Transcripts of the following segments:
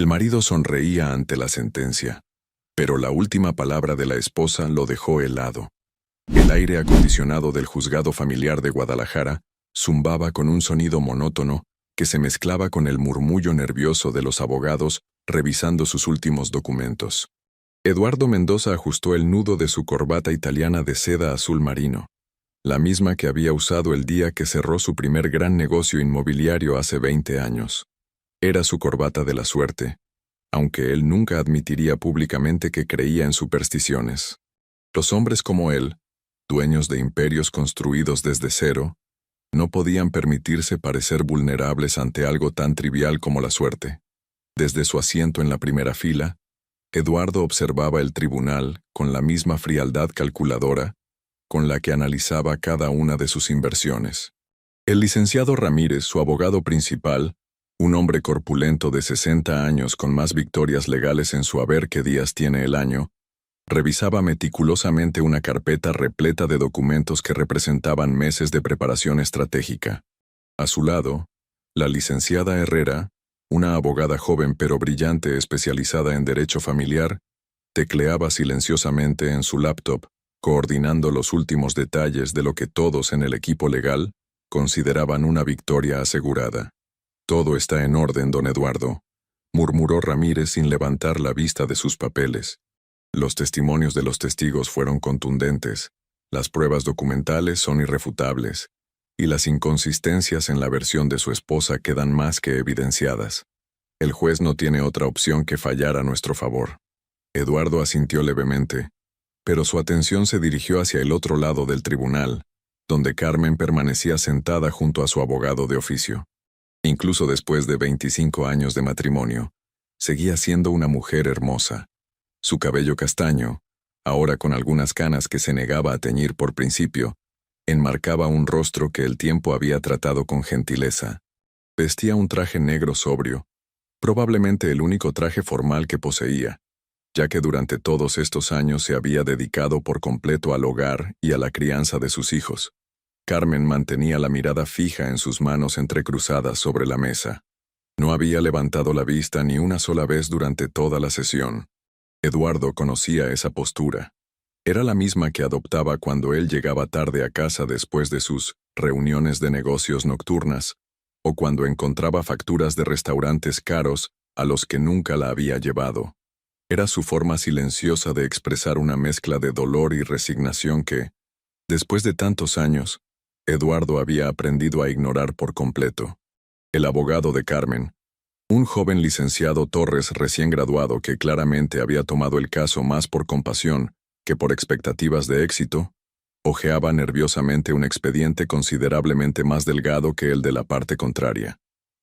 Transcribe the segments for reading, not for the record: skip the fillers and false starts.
El marido sonreía ante la sentencia, pero la última palabra de la esposa lo dejó helado. El aire acondicionado del juzgado familiar de Guadalajara zumbaba con un sonido monótono que se mezclaba con el murmullo nervioso de los abogados revisando sus últimos documentos. Eduardo Mendoza ajustó el nudo de su corbata italiana de seda azul marino, la misma que había usado el día que cerró su primer gran negocio inmobiliario hace 20 años. Era su corbata de la suerte, aunque él nunca admitiría públicamente que creía en supersticiones. Los hombres como él, dueños de imperios construidos desde cero, no podían permitirse parecer vulnerables ante algo tan trivial como la suerte. Desde su asiento en la primera fila, Eduardo observaba el tribunal con la misma frialdad calculadora con la que analizaba cada una de sus inversiones. El licenciado Ramírez, su abogado principal, un hombre corpulento de 60 años con más victorias legales en su haber que días tiene el año, revisaba meticulosamente una carpeta repleta de documentos que representaban meses de preparación estratégica. A su lado, la licenciada Herrera, una abogada joven pero brillante especializada en derecho familiar, tecleaba silenciosamente en su laptop, coordinando los últimos detalles de lo que todos en el equipo legal consideraban una victoria asegurada. «Todo está en orden, don Eduardo», murmuró Ramírez sin levantar la vista de sus papeles. Los testimonios de los testigos fueron contundentes, las pruebas documentales son irrefutables, y las inconsistencias en la versión de su esposa quedan más que evidenciadas. El juez no tiene otra opción que fallar a nuestro favor. Eduardo asintió levemente, pero su atención se dirigió hacia el otro lado del tribunal, donde Carmen permanecía sentada junto a su abogado de oficio. Incluso después de 25 años de matrimonio, seguía siendo una mujer hermosa. Su cabello castaño, ahora con algunas canas que se negaba a teñir por principio, enmarcaba un rostro que el tiempo había tratado con gentileza. Vestía un traje negro sobrio, probablemente el único traje formal que poseía, ya que durante todos estos años se había dedicado por completo al hogar y a la crianza de sus hijos. Carmen mantenía la mirada fija en sus manos entrecruzadas sobre la mesa. No había levantado la vista ni una sola vez durante toda la sesión. Eduardo conocía esa postura. Era la misma que adoptaba cuando él llegaba tarde a casa después de sus reuniones de negocios nocturnas, o cuando encontraba facturas de restaurantes caros a los que nunca la había llevado. Era su forma silenciosa de expresar una mezcla de dolor y resignación que, después de tantos años, Eduardo había aprendido a ignorar por completo. El abogado de Carmen, un joven licenciado Torres recién graduado que claramente había tomado el caso más por compasión que por expectativas de éxito, hojeaba nerviosamente un expediente considerablemente más delgado que el de la parte contraria.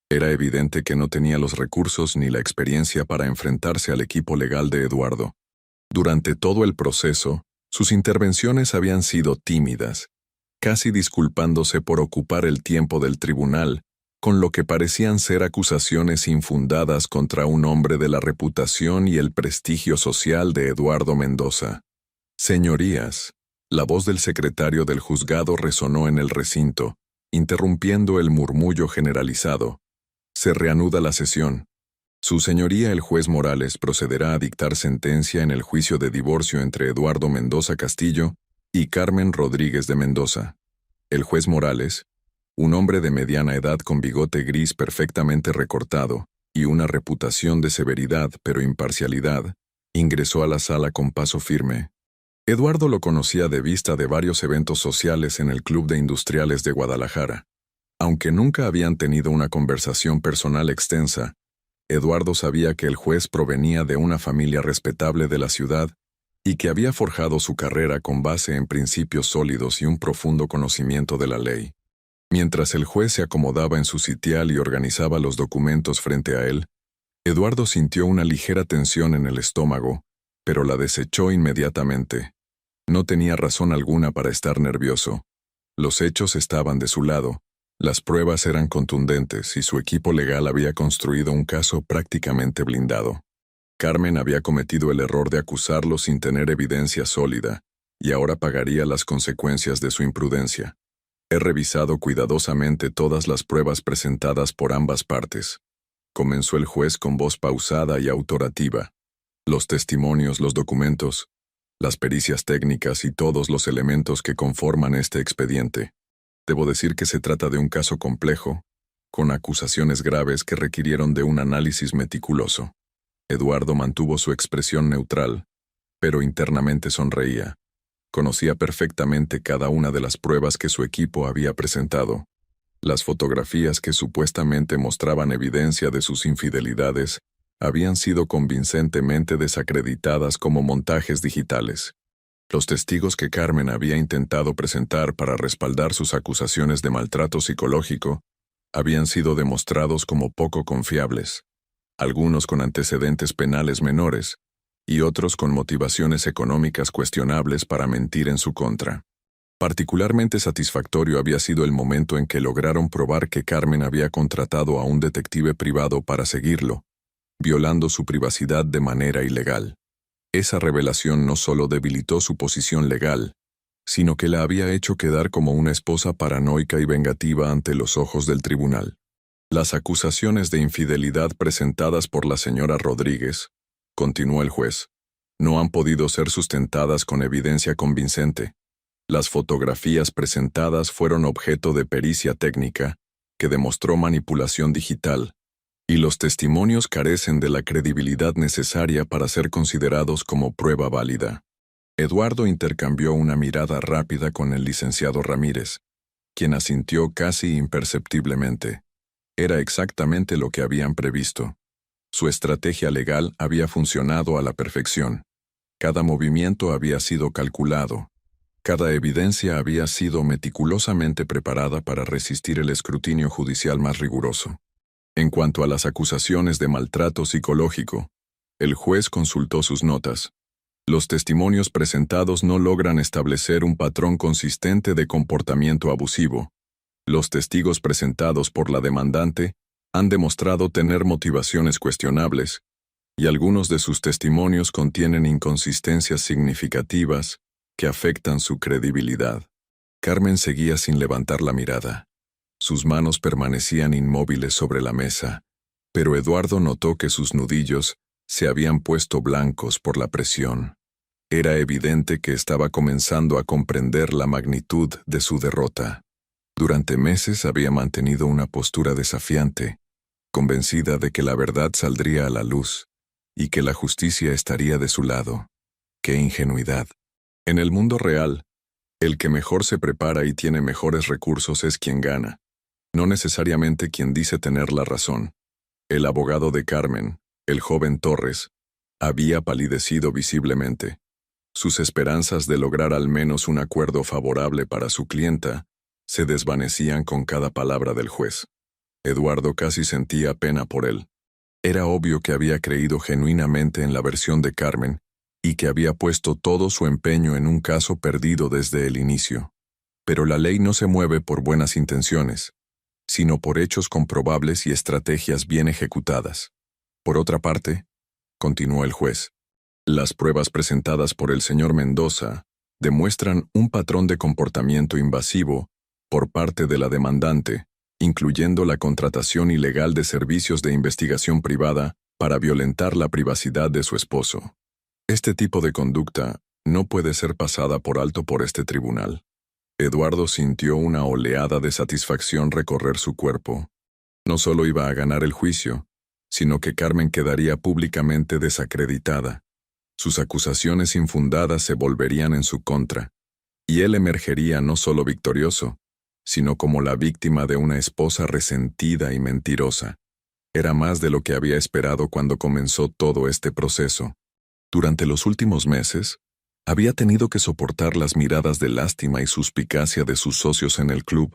Era evidente que no tenía los recursos ni la experiencia para enfrentarse al equipo legal de Eduardo. Durante todo el proceso, sus intervenciones habían sido tímidas, casi disculpándose por ocupar el tiempo del tribunal, con lo que parecían ser acusaciones infundadas contra un hombre de la reputación y el prestigio social de Eduardo Mendoza. «Señorías», la voz del secretario del juzgado resonó en el recinto, interrumpiendo el murmullo generalizado. «Se reanuda la sesión. Su señoría el juez Morales procederá a dictar sentencia en el juicio de divorcio entre Eduardo Mendoza Castillo y Carmen Rodríguez de Mendoza». El juez Morales, un hombre de mediana edad con bigote gris perfectamente recortado y una reputación de severidad pero imparcialidad, ingresó a la sala con paso firme. Eduardo lo conocía de vista de varios eventos sociales en el Club de Industriales de Guadalajara. Aunque nunca habían tenido una conversación personal extensa, Eduardo sabía que el juez provenía de una familia respetable de la ciudad y que había forjado su carrera con base en principios sólidos y un profundo conocimiento de la ley. Mientras el juez se acomodaba en su sitial y organizaba los documentos frente a él, Eduardo sintió una ligera tensión en el estómago, pero la desechó inmediatamente. No tenía razón alguna para estar nervioso. Los hechos estaban de su lado, las pruebas eran contundentes y su equipo legal había construido un caso prácticamente blindado. Carmen había cometido el error de acusarlo sin tener evidencia sólida, y ahora pagaría las consecuencias de su imprudencia. He revisado cuidadosamente todas las pruebas presentadas por ambas partes. comenzó el juez con voz pausada y autorativa. Los testimonios, los documentos, las pericias técnicas y todos los elementos que conforman este expediente. Debo decir que se trata de un caso complejo, con acusaciones graves que requirieron de un análisis meticuloso. Eduardo mantuvo su expresión neutral, pero internamente sonreía. Conocía perfectamente cada una de las pruebas que su equipo había presentado. Las fotografías que supuestamente mostraban evidencia de sus infidelidades habían sido convincentemente desacreditadas como montajes digitales. Los testigos que Carmen había intentado presentar para respaldar sus acusaciones de maltrato psicológico habían sido demostrados como poco confiables, algunos con antecedentes penales menores y otros con motivaciones económicas cuestionables para mentir en su contra. Particularmente satisfactorio había sido el momento en que lograron probar que Carmen había contratado a un detective privado para seguirlo, violando su privacidad de manera ilegal. Esa revelación no solo debilitó su posición legal, sino que la había hecho quedar como una esposa paranoica y vengativa ante los ojos del tribunal. Las acusaciones de infidelidad presentadas por la señora Rodríguez, continuó el juez, no han podido ser sustentadas con evidencia convincente. Las fotografías presentadas fueron objeto de pericia técnica, que demostró manipulación digital, y los testimonios carecen de la credibilidad necesaria para ser considerados como prueba válida. Eduardo intercambió una mirada rápida con el licenciado Ramírez, quien asintió casi imperceptiblemente. Era exactamente lo que habían previsto. Su estrategia legal había funcionado a la perfección. Cada movimiento había sido calculado. Cada evidencia había sido meticulosamente preparada para resistir el escrutinio judicial más riguroso. En cuanto a las acusaciones de maltrato psicológico, el juez consultó sus notas. Los testimonios presentados no logran establecer un patrón consistente de comportamiento abusivo. Los testigos presentados por la demandante han demostrado tener motivaciones cuestionables, y algunos de sus testimonios contienen inconsistencias significativas que afectan su credibilidad. Carmen seguía sin levantar la mirada. Sus manos permanecían inmóviles sobre la mesa, pero Eduardo notó que sus nudillos se habían puesto blancos por la presión. Era evidente que estaba comenzando a comprender la magnitud de su derrota. Durante meses había mantenido una postura desafiante, convencida de que la verdad saldría a la luz y que la justicia estaría de su lado. ¡Qué ingenuidad! En el mundo real, el que mejor se prepara y tiene mejores recursos es quien gana, no necesariamente quien dice tener la razón. El abogado de Carmen, el joven Torres, había palidecido visiblemente. Sus esperanzas de lograr al menos un acuerdo favorable para su clienta se desvanecían con cada palabra del juez. Eduardo casi sentía pena por él. Era obvio que había creído genuinamente en la versión de Carmen y que había puesto todo su empeño en un caso perdido desde el inicio. Pero la ley no se mueve por buenas intenciones, sino por hechos comprobables y estrategias bien ejecutadas. Por otra parte, continuó el juez, las pruebas presentadas por el señor Mendoza demuestran un patrón de comportamiento invasivo por parte de la demandante, incluyendo la contratación ilegal de servicios de investigación privada para violentar la privacidad de su esposo. Este tipo de conducta no puede ser pasada por alto por este tribunal. Eduardo sintió una oleada de satisfacción recorrer su cuerpo. No solo iba a ganar el juicio, sino que Carmen quedaría públicamente desacreditada. Sus acusaciones infundadas se volverían en su contra, y él emergería no solo victorioso, sino como la víctima de una esposa resentida y mentirosa. Era más de lo que había esperado cuando comenzó todo este proceso. Durante los últimos meses, había tenido que soportar las miradas de lástima y suspicacia de sus socios en el club,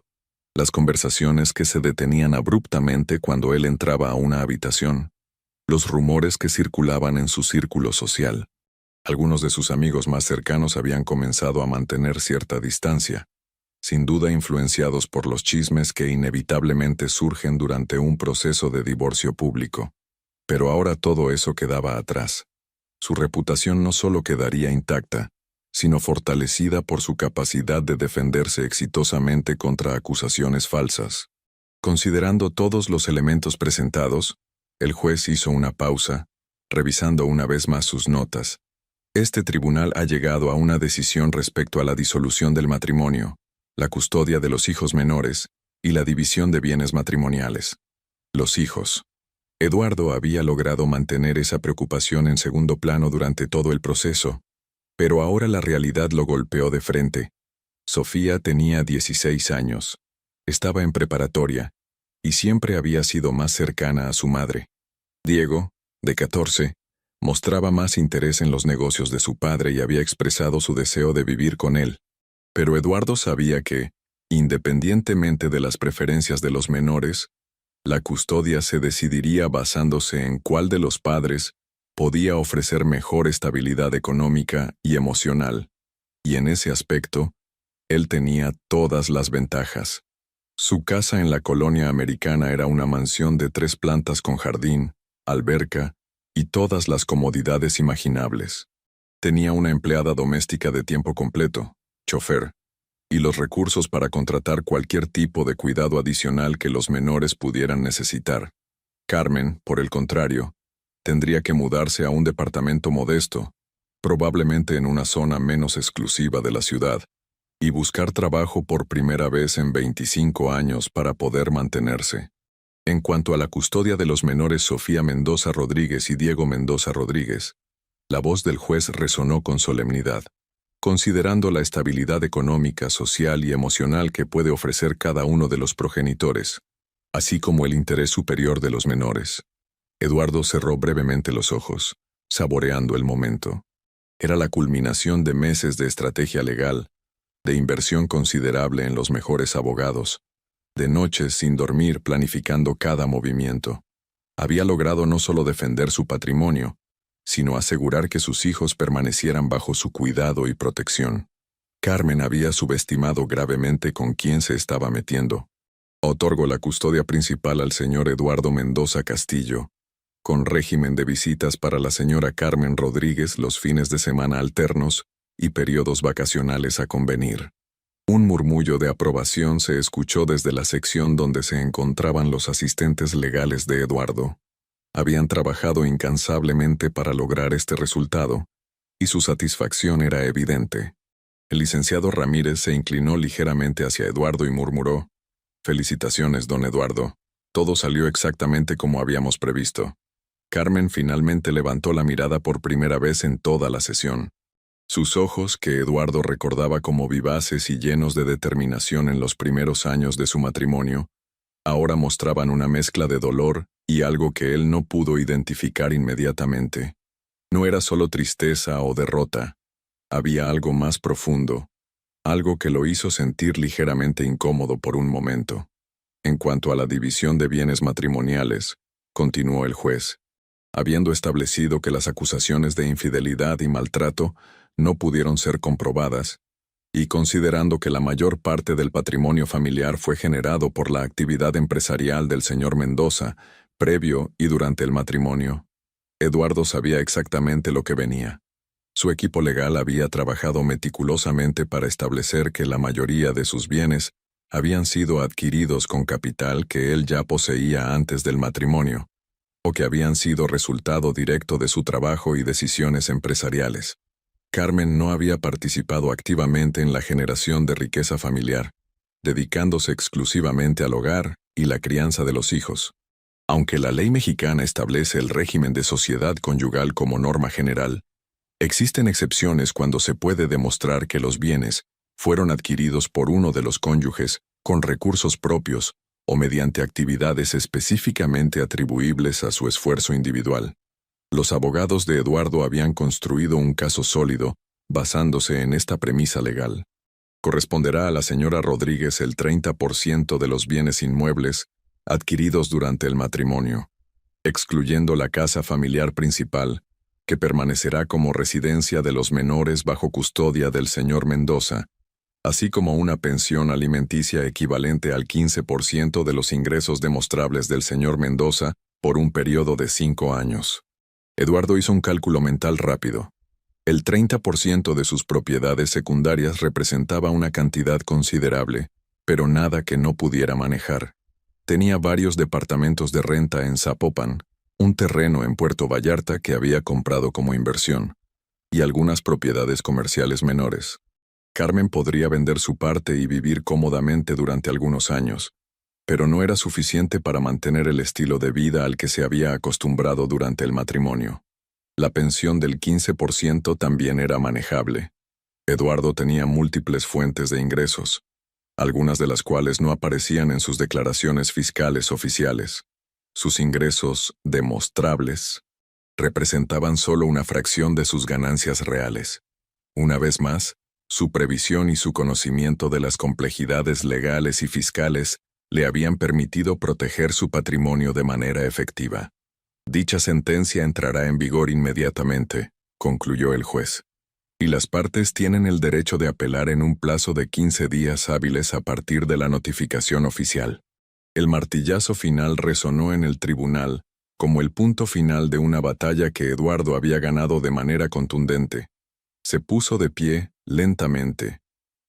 las conversaciones que se detenían abruptamente cuando él entraba a una habitación, los rumores que circulaban en su círculo social. Algunos de sus amigos más cercanos habían comenzado a mantener cierta distancia, sin duda influenciados por los chismes que inevitablemente surgen durante un proceso de divorcio público. Pero ahora todo eso quedaba atrás. Su reputación no solo quedaría intacta, sino fortalecida por su capacidad de defenderse exitosamente contra acusaciones falsas. Considerando todos los elementos presentados, El juez hizo una pausa, revisando una vez más sus notas. Este tribunal ha llegado a una decisión respecto a la disolución del matrimonio, la custodia de los hijos menores y la división de bienes matrimoniales. Los hijos. Eduardo había logrado mantener esa preocupación en segundo plano durante todo el proceso, pero ahora la realidad lo golpeó de frente. Sofía tenía 16 años, estaba en preparatoria, y siempre había sido más cercana a su madre. Diego, de 14, mostraba más interés en los negocios de su padre y había expresado su deseo de vivir con él. Pero Eduardo sabía que, independientemente de las preferencias de los menores, la custodia se decidiría basándose en cuál de los padres podía ofrecer mejor estabilidad económica y emocional, y en ese aspecto, él tenía todas las ventajas. Su casa en la colonia americana era una mansión de 3 plantas con jardín, alberca y todas las comodidades imaginables. Tenía una empleada doméstica de tiempo completo, chofer, y los recursos para contratar cualquier tipo de cuidado adicional que los menores pudieran necesitar. Carmen, por el contrario, tendría que mudarse a un departamento modesto, probablemente en una zona menos exclusiva de la ciudad, y buscar trabajo por primera vez en 25 años para poder mantenerse. En cuanto a la custodia de los menores Sofía Mendoza Rodríguez y Diego Mendoza Rodríguez, la voz del juez resonó con solemnidad. Considerando la estabilidad económica, social y emocional que puede ofrecer cada uno de los progenitores, así como el interés superior de los menores, Eduardo cerró brevemente los ojos, saboreando el momento. Era la culminación de meses de estrategia legal, de inversión considerable en los mejores abogados, de noches sin dormir planificando cada movimiento. Había logrado no solo defender su patrimonio, sino asegurar que sus hijos permanecieran bajo su cuidado y protección. Carmen había subestimado gravemente con quién se estaba metiendo. Otorgó la custodia principal al señor Eduardo Mendoza Castillo, con régimen de visitas para la señora Carmen Rodríguez los fines de semana alternos y periodos vacacionales a convenir. Un murmullo de aprobación se escuchó desde la sección donde se encontraban los asistentes legales de Eduardo. Habían trabajado incansablemente para lograr este resultado, y su satisfacción era evidente. El licenciado Ramírez se inclinó ligeramente hacia Eduardo y murmuró: «Felicitaciones, don Eduardo. Todo salió exactamente como habíamos previsto». Carmen finalmente levantó la mirada por primera vez en toda la sesión. Sus ojos, que Eduardo recordaba como vivaces y llenos de determinación en los primeros años de su matrimonio, ahora mostraban una mezcla de dolor y algo que él no pudo identificar inmediatamente. No era solo tristeza o derrota, había algo más profundo, algo que lo hizo sentir ligeramente incómodo por un momento. En cuanto a la división de bienes matrimoniales, continuó el juez, habiendo establecido que las acusaciones de infidelidad y maltrato no pudieron ser comprobadas, y considerando que la mayor parte del patrimonio familiar fue generado por la actividad empresarial del señor Mendoza, previo y durante el matrimonio, Eduardo sabía exactamente lo que venía. Su equipo legal había trabajado meticulosamente para establecer que la mayoría de sus bienes habían sido adquiridos con capital que él ya poseía antes del matrimonio, o que habían sido resultado directo de su trabajo y decisiones empresariales. Carmen no había participado activamente en la generación de riqueza familiar, dedicándose exclusivamente al hogar y la crianza de los hijos. Aunque la ley mexicana establece el régimen de sociedad conyugal como norma general, existen excepciones cuando se puede demostrar que los bienes fueron adquiridos por uno de los cónyuges con recursos propios o mediante actividades específicamente atribuibles a su esfuerzo individual. Los abogados de Eduardo habían construido un caso sólido basándose en esta premisa legal. Corresponderá a la señora Rodríguez el 30% de los bienes inmuebles adquiridos durante el matrimonio, excluyendo la casa familiar principal, que permanecerá como residencia de los menores bajo custodia del señor Mendoza, así como una pensión alimenticia equivalente al 15% de los ingresos demostrables del señor Mendoza por un periodo de 5 años. Eduardo hizo un cálculo mental rápido. El 30% de sus propiedades secundarias representaba una cantidad considerable, pero nada que no pudiera manejar. Tenía varios departamentos de renta en Zapopan, un terreno en Puerto Vallarta que había comprado como inversión, y algunas propiedades comerciales menores. Carmen podría vender su parte y vivir cómodamente durante algunos años, pero no era suficiente para mantener el estilo de vida al que se había acostumbrado durante el matrimonio. La pensión del 15% también era manejable. Eduardo tenía múltiples fuentes de ingresos, algunas de las cuales no aparecían en sus declaraciones fiscales oficiales. Sus ingresos, demostrables, representaban solo una fracción de sus ganancias reales. Una vez más, su previsión y su conocimiento de las complejidades legales y fiscales le habían permitido proteger su patrimonio de manera efectiva. Dicha sentencia entrará en vigor inmediatamente, concluyó el juez, y las partes tienen el derecho de apelar en un plazo de 15 días hábiles a partir de la notificación oficial. El martillazo final resonó en el tribunal, como el punto final de una batalla que Eduardo había ganado de manera contundente. Se puso de pie, lentamente,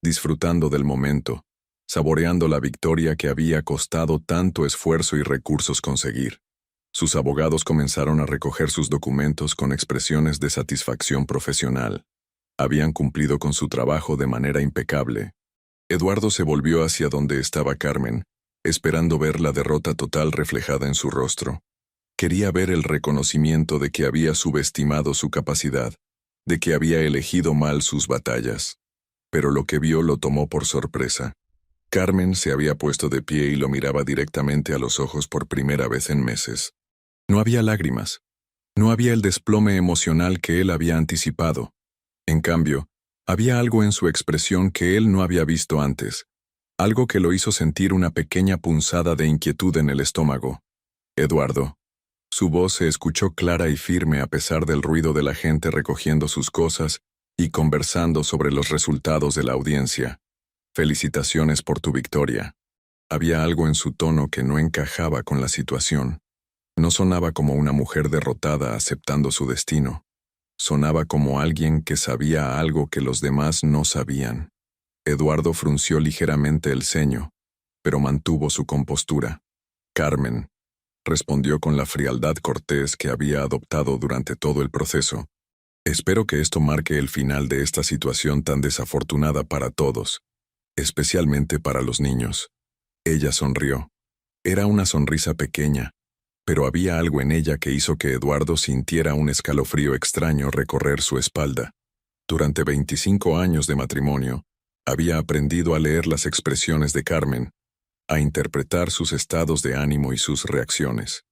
disfrutando del momento, saboreando la victoria que había costado tanto esfuerzo y recursos conseguir. Sus abogados comenzaron a recoger sus documentos con expresiones de satisfacción profesional. Habían cumplido con su trabajo de manera impecable. Eduardo se volvió hacia donde estaba Carmen, esperando ver la derrota total reflejada en su rostro. Quería ver el reconocimiento de que había subestimado su capacidad, de que había elegido mal sus batallas. Pero lo que vio lo tomó por sorpresa. Carmen se había puesto de pie y lo miraba directamente a los ojos por primera vez en meses. No había lágrimas. No había el desplome emocional que él había anticipado. En cambio, había algo en su expresión que él no había visto antes, algo que lo hizo sentir una pequeña punzada de inquietud en el estómago. Eduardo. Su voz se escuchó clara y firme a pesar del ruido de la gente recogiendo sus cosas y conversando sobre los resultados de la audiencia. Felicitaciones por tu victoria. Había algo en su tono que no encajaba con la situación. No sonaba como una mujer derrotada aceptando su destino. Sonaba como alguien que sabía algo que los demás no sabían. Eduardo frunció ligeramente el ceño, pero mantuvo su compostura. Carmen, respondió con la frialdad cortés que había adoptado durante todo el proceso. Espero que esto marque el final de esta situación tan desafortunada para todos, especialmente para los niños. Ella sonrió. Era una sonrisa pequeña, pero había algo en ella que hizo que Eduardo sintiera un escalofrío extraño recorrer su espalda. Durante 25 años de matrimonio, había aprendido a leer las expresiones de Carmen, a interpretar sus estados de ánimo y sus reacciones.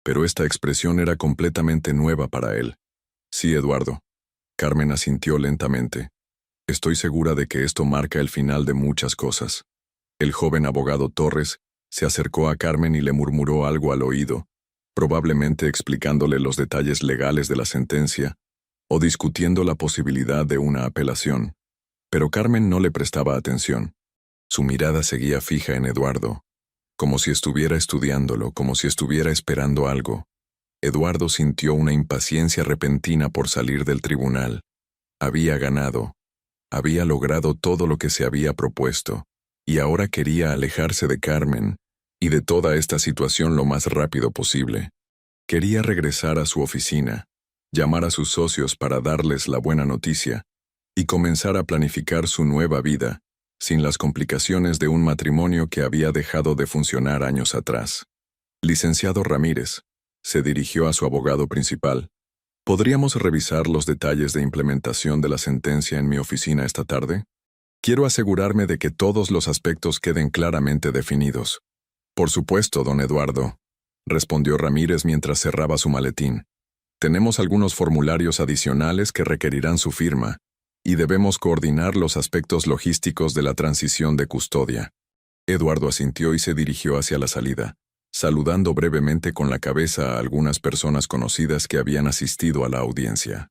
Pero esta expresión era completamente nueva para él. Sí, Eduardo. Carmen asintió lentamente. Estoy segura de que esto marca el final de muchas cosas. El joven abogado Torres se acercó a Carmen y le murmuró algo al oído, probablemente explicándole los detalles legales de la sentencia o discutiendo la posibilidad de una apelación. Pero Carmen no le prestaba atención. Su mirada seguía fija en Eduardo, como si estuviera estudiándolo, como si estuviera esperando algo. Eduardo sintió una impaciencia repentina por salir del tribunal. Había ganado. Había logrado todo lo que se había propuesto, y ahora quería alejarse de Carmen y de toda esta situación lo más rápido posible. Quería regresar a su oficina, llamar a sus socios para darles la buena noticia, y comenzar a planificar su nueva vida, sin las complicaciones de un matrimonio que había dejado de funcionar años atrás. Licenciado Ramírez, se dirigió a su abogado principal. ¿Podríamos revisar los detalles de implementación de la sentencia en mi oficina esta tarde? Quiero asegurarme de que todos los aspectos queden claramente definidos. Por supuesto, don Eduardo, respondió Ramírez mientras cerraba su maletín. Tenemos algunos formularios adicionales que requerirán su firma, y debemos coordinar los aspectos logísticos de la transición de custodia. Eduardo asintió y se dirigió hacia la salida, saludando brevemente con la cabeza a algunas personas conocidas que habían asistido a la audiencia.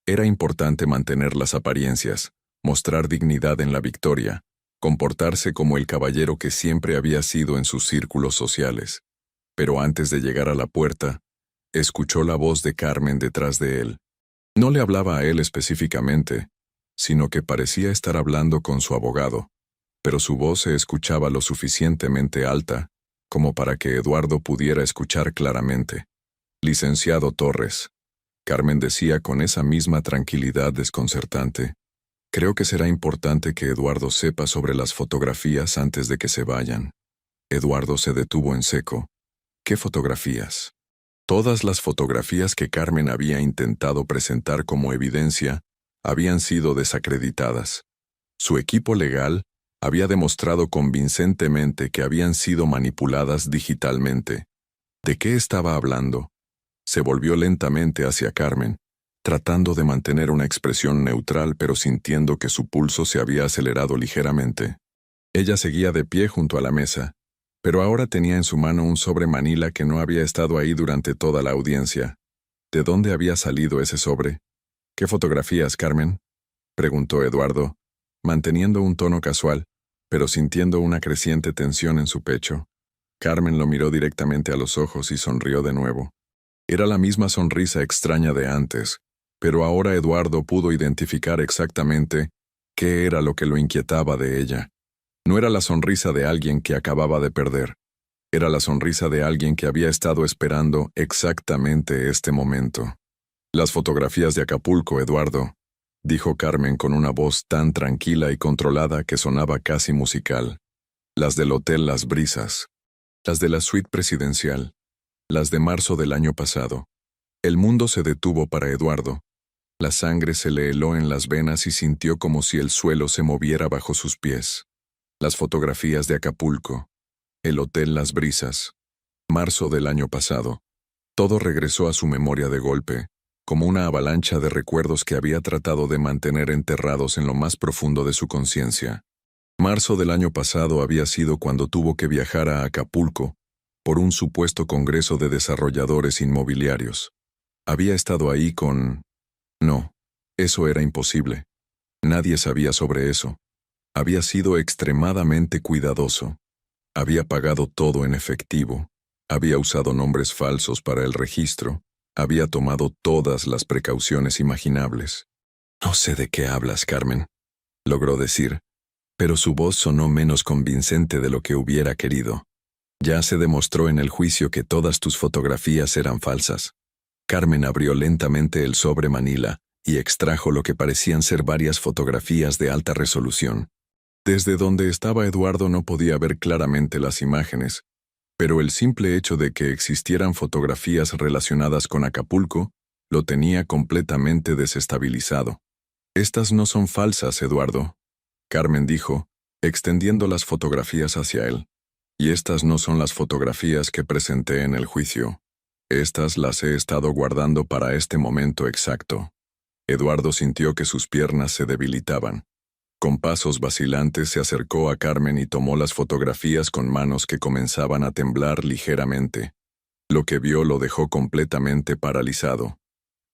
Era importante mantener las apariencias, mostrar dignidad en la victoria, comportarse como el caballero que siempre había sido en sus círculos sociales. Pero antes de llegar a la puerta, escuchó la voz de Carmen detrás de él. No le hablaba a él específicamente, sino que parecía estar hablando con su abogado, pero su voz se escuchaba lo suficientemente alta como para que Eduardo pudiera escuchar claramente. Licenciado Torres. Carmen decía con esa misma tranquilidad desconcertante. Creo que será importante que Eduardo sepa sobre las fotografías antes de que se vayan. Eduardo se detuvo en seco. ¿Qué fotografías? Todas las fotografías que Carmen había intentado presentar como evidencia habían sido desacreditadas. Su equipo legal había demostrado convincentemente que habían sido manipuladas digitalmente. ¿De qué estaba hablando? Se volvió lentamente hacia Carmen, tratando de mantener una expresión neutral pero sintiendo que su pulso se había acelerado ligeramente. Ella seguía de pie junto a la mesa, pero ahora tenía en su mano un sobre manila que no había estado ahí durante toda la audiencia. ¿De dónde había salido ese sobre? ¿Qué fotografías, Carmen?, preguntó Eduardo, manteniendo un tono casual, pero sintiendo una creciente tensión en su pecho. Carmen lo miró directamente a los ojos y sonrió de nuevo. Era la misma sonrisa extraña de antes, pero ahora Eduardo pudo identificar exactamente qué era lo que lo inquietaba de ella. No era la sonrisa de alguien que acababa de perder. Era la sonrisa de alguien que había estado esperando exactamente este momento. Las fotografías de Acapulco, Eduardo, dijo Carmen con una voz tan tranquila y controlada que sonaba casi musical. Las del Hotel Las Brisas. Las de la suite presidencial. Las de marzo del año pasado. El mundo se detuvo para Eduardo. La sangre se le heló en las venas y sintió como si el suelo se moviera bajo sus pies. Las fotografías de Acapulco. El Hotel Las Brisas. Marzo del año pasado. Todo regresó a su memoria de golpe, como una avalancha de recuerdos que había tratado de mantener enterrados en lo más profundo de su conciencia. Marzo del año pasado había sido cuando tuvo que viajar a Acapulco por un supuesto congreso de desarrolladores inmobiliarios. Había estado ahí con... No, eso era imposible. Nadie sabía sobre eso. Había sido extremadamente cuidadoso. Había pagado todo en efectivo. Había usado nombres falsos para el registro. Había tomado todas las precauciones imaginables. No sé de qué hablas, Carmen, logró decir, pero su voz sonó menos convincente de lo que hubiera querido. Ya se demostró en el juicio que todas tus fotografías eran falsas. Carmen abrió lentamente el sobre manila y extrajo lo que parecían ser varias fotografías de alta resolución. Desde donde estaba Eduardo no podía ver claramente las imágenes, pero el simple hecho de que existieran fotografías relacionadas con Acapulco lo tenía completamente desestabilizado. Estas no son falsas, Eduardo, Carmen dijo, extendiendo las fotografías hacia él. Y estas no son las fotografías que presenté en el juicio. Estas las he estado guardando para este momento exacto. Eduardo sintió que sus piernas se debilitaban. Con pasos vacilantes se acercó a Carmen y tomó las fotografías con manos que comenzaban a temblar ligeramente. Lo que vio lo dejó completamente paralizado.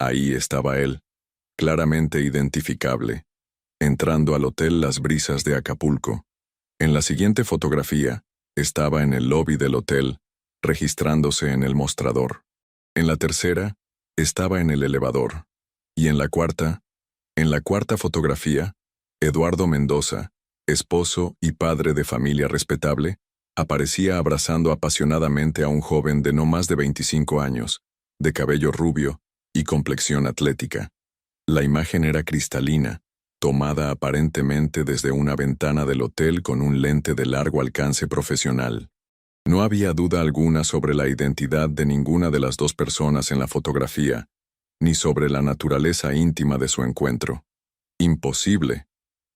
Ahí estaba él, claramente identificable, entrando al Hotel Las Brisas de Acapulco. En la siguiente fotografía, estaba en el lobby del hotel, registrándose en el mostrador. En la tercera, estaba en el elevador. Y en la cuarta fotografía, Eduardo Mendoza, esposo y padre de familia respetable, aparecía abrazando apasionadamente a un joven de no más de 25 años, de cabello rubio y complexión atlética. La imagen era cristalina, tomada aparentemente desde una ventana del hotel con un lente de largo alcance profesional. No había duda alguna sobre la identidad de ninguna de las dos personas en la fotografía, ni sobre la naturaleza íntima de su encuentro. Imposible,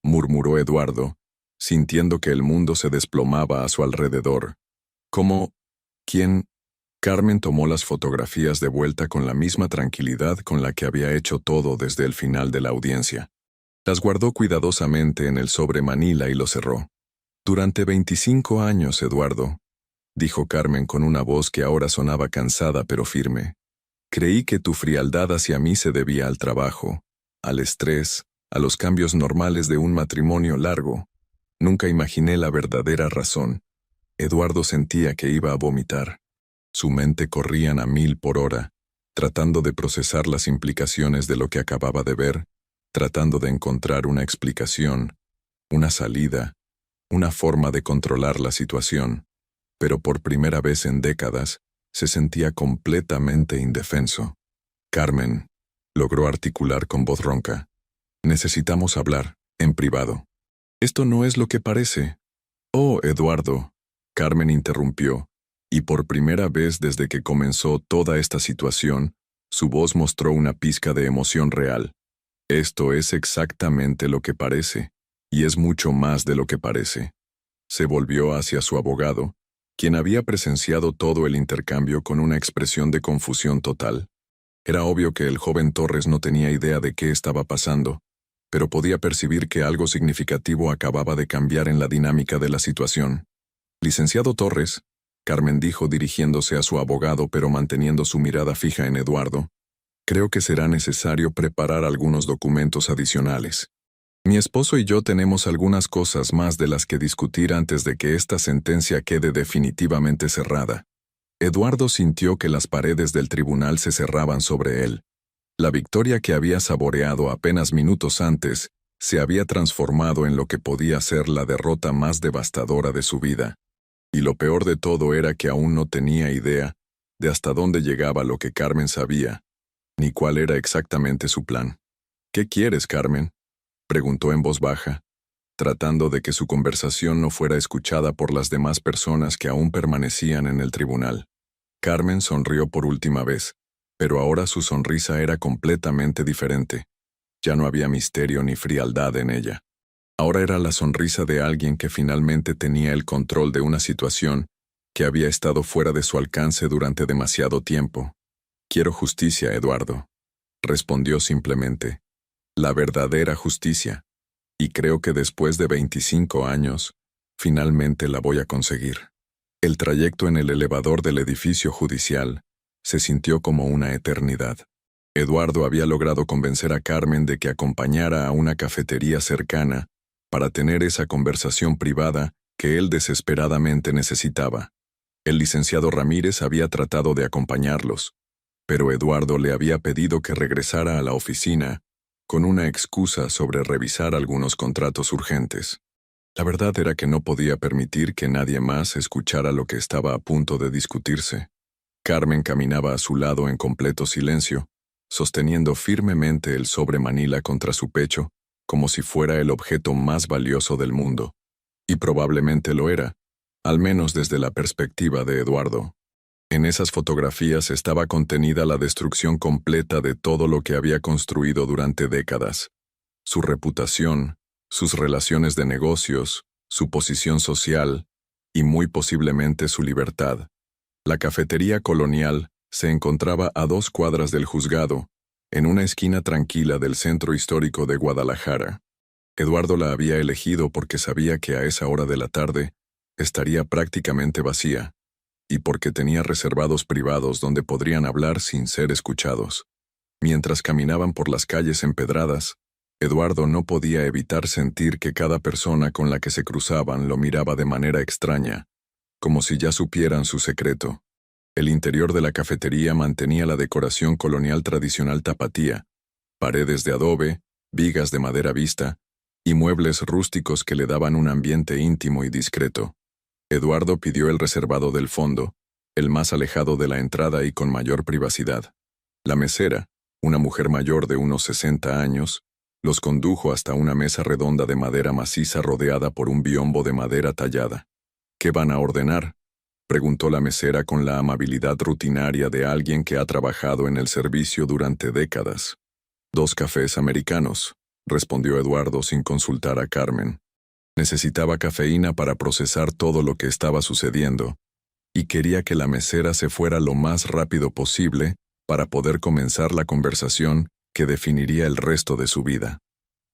murmuró Eduardo, sintiendo que el mundo se desplomaba a su alrededor. ¿Cómo? ¿Quién? Carmen tomó las fotografías de vuelta con la misma tranquilidad con la que había hecho todo desde el final de la audiencia. Las guardó cuidadosamente en el sobre manila y lo cerró. Durante 25 años, Eduardo, dijo Carmen con una voz que ahora sonaba cansada pero firme. Creí que tu frialdad hacia mí se debía al trabajo, al estrés, a los cambios normales de un matrimonio largo. Nunca imaginé la verdadera razón. Eduardo sentía que iba a vomitar. Su mente corría a 1000 por hora, tratando de procesar las implicaciones de lo que acababa de ver, tratando de encontrar una explicación, una salida, una forma de controlar la situación. Pero por primera vez en décadas, Se sentía completamente indefenso. Carmen logró articular con voz ronca. Necesitamos hablar, en privado. Esto no es lo que parece. Oh, Eduardo. Carmen interrumpió, y por primera vez desde que comenzó toda esta situación, su voz mostró una pizca de emoción real. Esto es exactamente lo que parece, y es mucho más de lo que parece. Se volvió hacia su abogado, quien había presenciado todo el intercambio con una expresión de confusión total. Era obvio que el joven Torres no tenía idea de qué estaba pasando, pero podía percibir que algo significativo acababa de cambiar en la dinámica de la situación. Licenciado Torres, Carmen dijo dirigiéndose a su abogado pero manteniendo su mirada fija en Eduardo, creo que será necesario preparar algunos documentos adicionales. Mi esposo y yo tenemos algunas cosas más de las que discutir antes de que esta sentencia quede definitivamente cerrada. Eduardo sintió que las paredes del tribunal se cerraban sobre él. La victoria que había saboreado apenas minutos antes se había transformado en lo que podía ser la derrota más devastadora de su vida. Y lo peor de todo era que aún no tenía idea de hasta dónde llegaba lo que Carmen sabía, ni cuál era exactamente su plan. ¿Qué quieres, Carmen?, preguntó en voz baja, tratando de que su conversación no fuera escuchada por las demás personas que aún permanecían en el tribunal. Carmen sonrió por última vez, pero ahora su sonrisa era completamente diferente. Ya no había misterio ni frialdad en ella. Ahora era la sonrisa de alguien que finalmente tenía el control de una situación que había estado fuera de su alcance durante demasiado tiempo. Quiero justicia, Eduardo, respondió simplemente. La verdadera justicia. Y creo que después de 25 años, finalmente la voy a conseguir. El trayecto en el elevador del edificio judicial se sintió como una eternidad. Eduardo había logrado convencer a Carmen de que acompañara a una cafetería cercana para tener esa conversación privada que él desesperadamente necesitaba. El licenciado Ramírez había tratado de acompañarlos, pero Eduardo le había pedido que regresara a la oficina con una excusa sobre revisar algunos contratos urgentes. La verdad era que no podía permitir que nadie más escuchara lo que estaba a punto de discutirse. Carmen caminaba a su lado en completo silencio, sosteniendo firmemente el sobre Manila contra su pecho, como si fuera el objeto más valioso del mundo. Y probablemente lo era, al menos desde la perspectiva de Eduardo. En esas fotografías estaba contenida la destrucción completa de todo lo que había construido durante décadas. Su reputación, sus relaciones de negocios, su posición social y muy posiblemente su libertad. La cafetería colonial se encontraba a 2 cuadras del juzgado, en una esquina tranquila del centro histórico de Guadalajara. Eduardo la había elegido porque sabía que a esa hora de la tarde estaría prácticamente vacía, y porque tenía reservados privados donde podrían hablar sin ser escuchados. Mientras caminaban por las calles empedradas, Eduardo no podía evitar sentir que cada persona con la que se cruzaban lo miraba de manera extraña, como si ya supieran su secreto. El interior de la cafetería mantenía la decoración colonial tradicional tapatía, paredes de adobe, vigas de madera vista y muebles rústicos que le daban un ambiente íntimo y discreto. Eduardo pidió el reservado del fondo, el más alejado de la entrada y con mayor privacidad. La mesera, una mujer mayor de unos 60 años, los condujo hasta una mesa redonda de madera maciza rodeada por un biombo de madera tallada. ¿Qué van a ordenar?, preguntó la mesera con la amabilidad rutinaria de alguien que ha trabajado en el servicio durante décadas. 2 cafés americanos, respondió Eduardo sin consultar a Carmen. Necesitaba cafeína para procesar todo lo que estaba sucediendo, y quería que la mesera se fuera lo más rápido posible para poder comenzar la conversación que definiría el resto de su vida.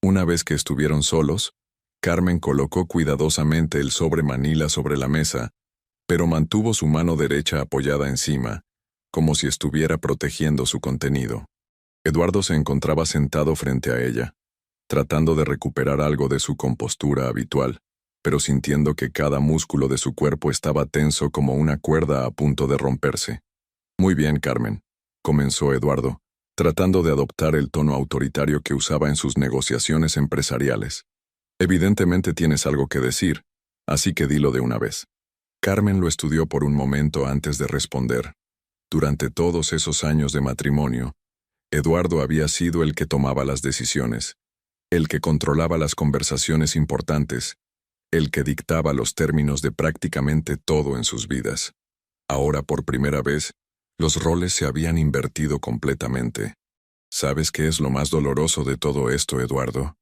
Una vez que estuvieron solos, Carmen colocó cuidadosamente el sobre Manila sobre la mesa, pero mantuvo su mano derecha apoyada encima, como si estuviera protegiendo su contenido. Eduardo se encontraba sentado frente a ella, tratando de recuperar algo de su compostura habitual, pero sintiendo que cada músculo de su cuerpo estaba tenso como una cuerda a punto de romperse. «Muy bien, Carmen», comenzó Eduardo, tratando de adoptar el tono autoritario que usaba en sus negociaciones empresariales. «Evidentemente tienes algo que decir, así que dilo de una vez». Carmen lo estudió por un momento antes de responder. Durante todos esos años de matrimonio, Eduardo había sido el que tomaba las decisiones, el que controlaba las conversaciones importantes, el que dictaba los términos de prácticamente todo en sus vidas. Ahora, por primera vez, los roles se habían invertido completamente. ¿Sabes qué es lo más doloroso de todo esto, Eduardo?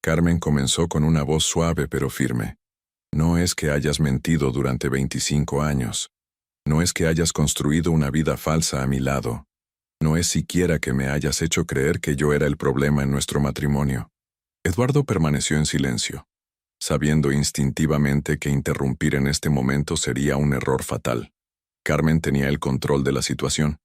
Carmen comenzó con una voz suave pero firme. No es que hayas mentido durante 25 años. No es que hayas construido una vida falsa a mi lado. No es siquiera que me hayas hecho creer que yo era el problema en nuestro matrimonio. Eduardo permaneció en silencio, sabiendo instintivamente que interrumpir en este momento sería un error fatal. Carmen tenía el control de la situación,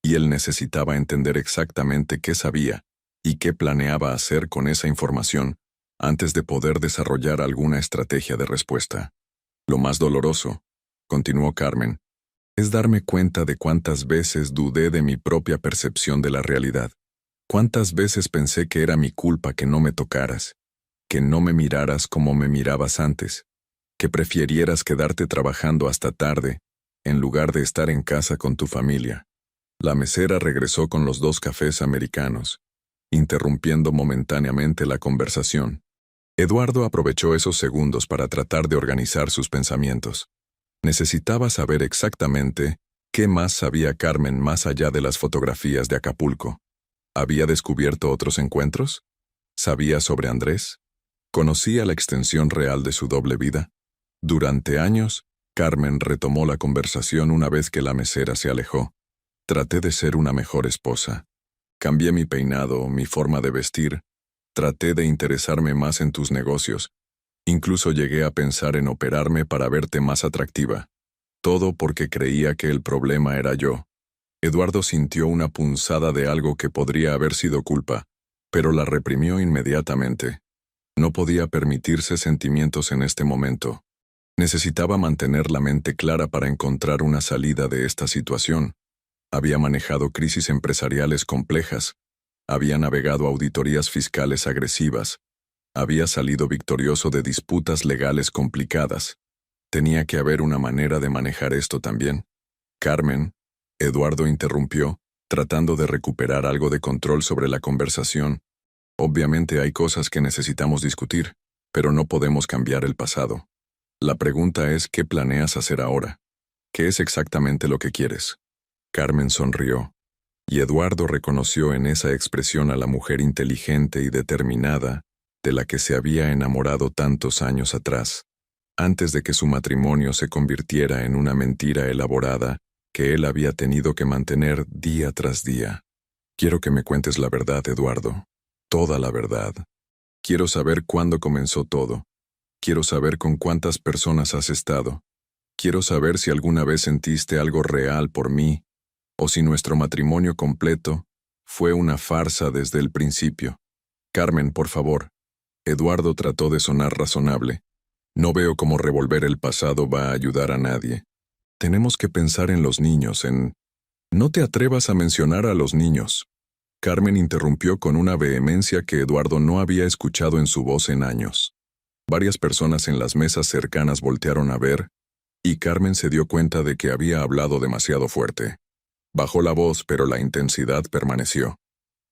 y él necesitaba entender exactamente qué sabía y qué planeaba hacer con esa información antes de poder desarrollar alguna estrategia de respuesta. Lo más doloroso, continuó Carmen, es darme cuenta de cuántas veces dudé de mi propia percepción de la realidad. Cuántas veces pensé que era mi culpa que no me tocaras, que no me miraras como me mirabas antes, que prefirieras quedarte trabajando hasta tarde en lugar de estar en casa con tu familia. La mesera regresó con los 2 cafés americanos, interrumpiendo momentáneamente la conversación. Eduardo aprovechó esos segundos para tratar de organizar sus pensamientos. Necesitaba saber exactamente qué más sabía Carmen más allá de las fotografías de Acapulco. ¿Había descubierto otros encuentros? ¿Sabía sobre Andrés? ¿Conocía la extensión real de su doble vida? Durante años, Carmen retomó la conversación una vez que la mesera se alejó. Traté de ser una mejor esposa. Cambié mi peinado, mi forma de vestir. Traté de interesarme más en tus negocios. Incluso llegué a pensar en operarme para verte más atractiva. Todo porque creía que el problema era yo. Eduardo sintió una punzada de algo que podría haber sido culpa, pero la reprimió inmediatamente. No podía permitirse sentimientos en este momento. Necesitaba mantener la mente clara para encontrar una salida de esta situación. Había manejado crisis empresariales complejas. Había navegado auditorías fiscales agresivas. Había salido victorioso de disputas legales complicadas. Tenía que haber una manera de manejar esto también. Carmen, Eduardo interrumpió, tratando de recuperar algo de control sobre la conversación. Obviamente hay cosas que necesitamos discutir, pero no podemos cambiar el pasado. La pregunta es ¿qué planeas hacer ahora? ¿Qué es exactamente lo que quieres? Carmen sonrió, y Eduardo reconoció en esa expresión a la mujer inteligente y determinada de la que se había enamorado tantos años atrás, antes de que su matrimonio se convirtiera en una mentira elaborada que él había tenido que mantener día tras día. Quiero que me cuentes la verdad, Eduardo. Toda la verdad. Quiero saber cuándo comenzó todo. Quiero saber con cuántas personas has estado. Quiero saber si alguna vez sentiste algo real por mí, o si nuestro matrimonio completo fue una farsa desde el principio. Carmen, por favor. Eduardo trató de sonar razonable. No veo cómo revolver el pasado va a ayudar a nadie. Tenemos que pensar en los niños, en... No te atrevas a mencionar a los niños. Carmen interrumpió con una vehemencia que Eduardo no había escuchado en su voz en años. Varias personas en las mesas cercanas voltearon a ver, y Carmen se dio cuenta de que había hablado demasiado fuerte. Bajó la voz, pero la intensidad permaneció.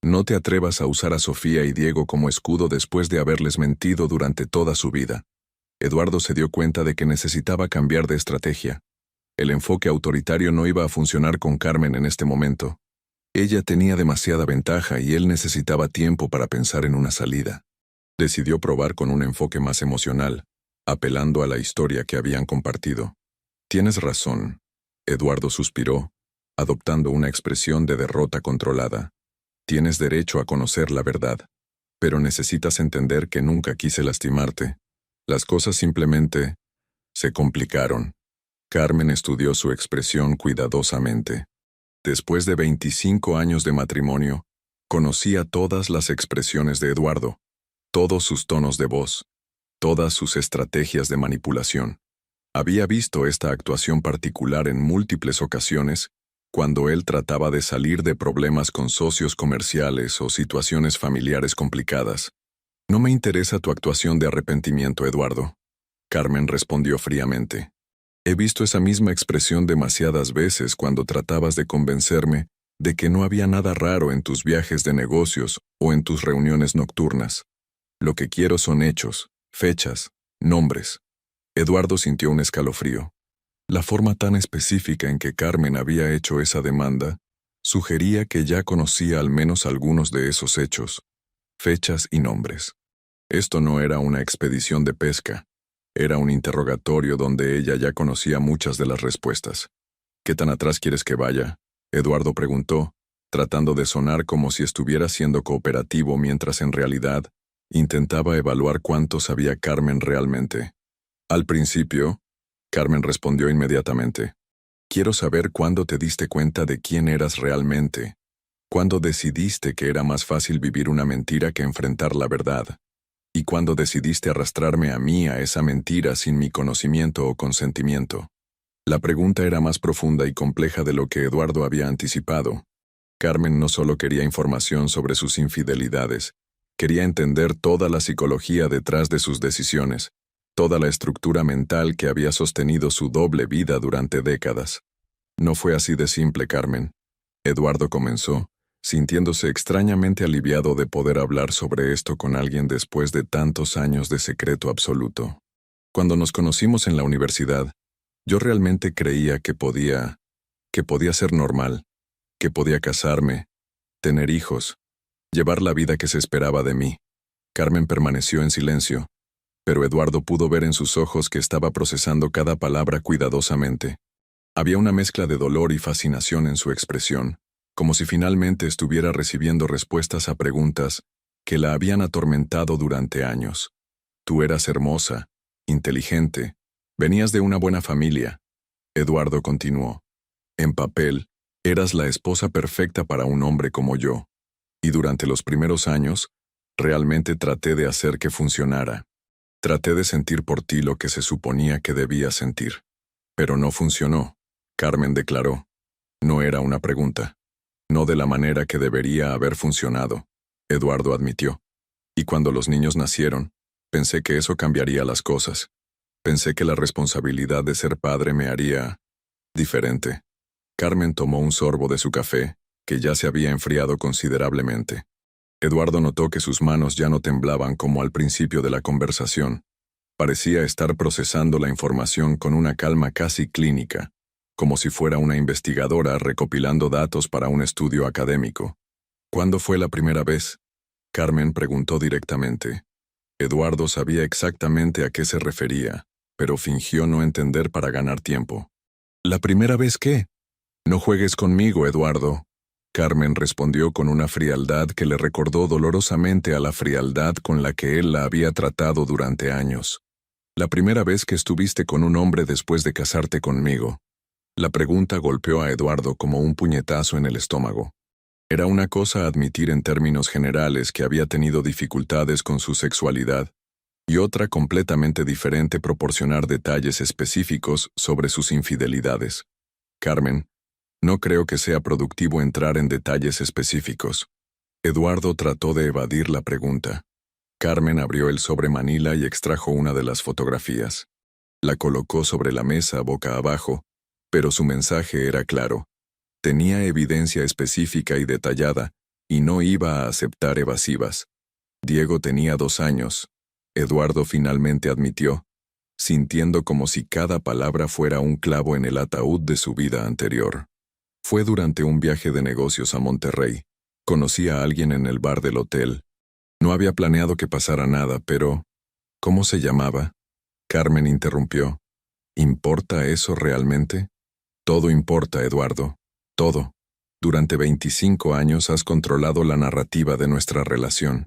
No te atrevas a usar a Sofía y Diego como escudo después de haberles mentido durante toda su vida. Eduardo se dio cuenta de que necesitaba cambiar de estrategia. El enfoque autoritario no iba a funcionar con Carmen en este momento. Ella tenía demasiada ventaja y él necesitaba tiempo para pensar en una salida. Decidió probar con un enfoque más emocional, apelando a la historia que habían compartido. Tienes razón, Eduardo suspiró, adoptando una expresión de derrota controlada. Tienes derecho a conocer la verdad, pero necesitas entender que nunca quise lastimarte. Las cosas simplemente se complicaron. Carmen estudió su expresión cuidadosamente. Después de 25 años de matrimonio, conocía todas las expresiones de Eduardo, todos sus tonos de voz, todas sus estrategias de manipulación. Había visto esta actuación particular en múltiples ocasiones cuando él trataba de salir de problemas con socios comerciales o situaciones familiares complicadas. No me interesa tu actuación de arrepentimiento, Eduardo. Carmen respondió fríamente. He visto esa misma expresión demasiadas veces cuando tratabas de convencerme de que no había nada raro en tus viajes de negocios o en tus reuniones nocturnas. Lo que quiero son hechos, fechas, nombres. Eduardo sintió un escalofrío. La forma tan específica en que Carmen había hecho esa demanda sugería que ya conocía al menos algunos de esos hechos, fechas y nombres. Esto no era una expedición de pesca, era un interrogatorio donde ella ya conocía muchas de las respuestas. ¿Qué tan atrás quieres que vaya?, Eduardo preguntó, tratando de sonar como si estuviera siendo cooperativo mientras en realidad intentaba evaluar cuánto sabía Carmen realmente. Al principio, Carmen respondió inmediatamente. Quiero saber cuándo te diste cuenta de quién eras realmente, cuándo decidiste que era más fácil vivir una mentira que enfrentar la verdad, y cuándo decidiste arrastrarme a mí a esa mentira sin mi conocimiento o consentimiento. La pregunta era más profunda y compleja de lo que Eduardo había anticipado. Carmen no solo quería información sobre sus infidelidades, quería entender toda la psicología detrás de sus decisiones, toda la estructura mental que había sostenido su doble vida durante décadas. No fue así de simple, Carmen. Eduardo comenzó, sintiéndose extrañamente aliviado de poder hablar sobre esto con alguien después de tantos años de secreto absoluto. Cuando nos conocimos en la universidad, yo realmente creía que podía ser normal, que podía casarme, tener hijos, llevar la vida que se esperaba de mí. Carmen permaneció en silencio, pero Eduardo pudo ver en sus ojos que estaba procesando cada palabra cuidadosamente. Había una mezcla de dolor y fascinación en su expresión, como si finalmente estuviera recibiendo respuestas a preguntas que la habían atormentado durante años. Tú eras hermosa, inteligente, venías de una buena familia. Eduardo continuó. En papel, eras la esposa perfecta para un hombre como yo. Y durante los primeros años, realmente traté de hacer que funcionara. Traté de sentir por ti lo que se suponía que debía sentir. Pero no funcionó, Carmen declaró. No era una pregunta. No de la manera que debería haber funcionado, Eduardo admitió. Y cuando los niños nacieron, pensé que eso cambiaría las cosas. Pensé que la responsabilidad de ser padre me haría diferente. Carmen tomó un sorbo de su café, que ya se había enfriado considerablemente. Eduardo notó que sus manos ya no temblaban como al principio de la conversación. Parecía estar procesando la información con una calma casi clínica, como si fuera una investigadora recopilando datos para un estudio académico. ¿Cuándo fue la primera vez?, Carmen preguntó directamente. Eduardo sabía exactamente a qué se refería, pero fingió no entender para ganar tiempo. ¿La primera vez qué? No juegues conmigo, Eduardo. Carmen respondió con una frialdad que le recordó dolorosamente a la frialdad con la que él la había tratado durante años. La primera vez que estuviste con un hombre después de casarte conmigo. La pregunta golpeó a Eduardo como un puñetazo en el estómago. Era una cosa admitir en términos generales que había tenido dificultades con su sexualidad, y otra completamente diferente proporcionar detalles específicos sobre sus infidelidades. Carmen, no creo que sea productivo entrar en detalles específicos. Eduardo trató de evadir la pregunta. Carmen abrió el sobre manila y extrajo una de las fotografías. La colocó sobre la mesa boca abajo, pero su mensaje era claro. Tenía evidencia específica y detallada, y no iba a aceptar evasivas. Diego tenía 2 años. Eduardo finalmente admitió, sintiendo como si cada palabra fuera un clavo en el ataúd de su vida anterior. Fue durante un viaje de negocios a Monterrey. Conocí a alguien en el bar del hotel. No había planeado que pasara nada, pero... ¿Cómo se llamaba? Carmen interrumpió. ¿Importa eso realmente? Todo importa, Eduardo. Todo. Durante 25 años has controlado la narrativa de nuestra relación.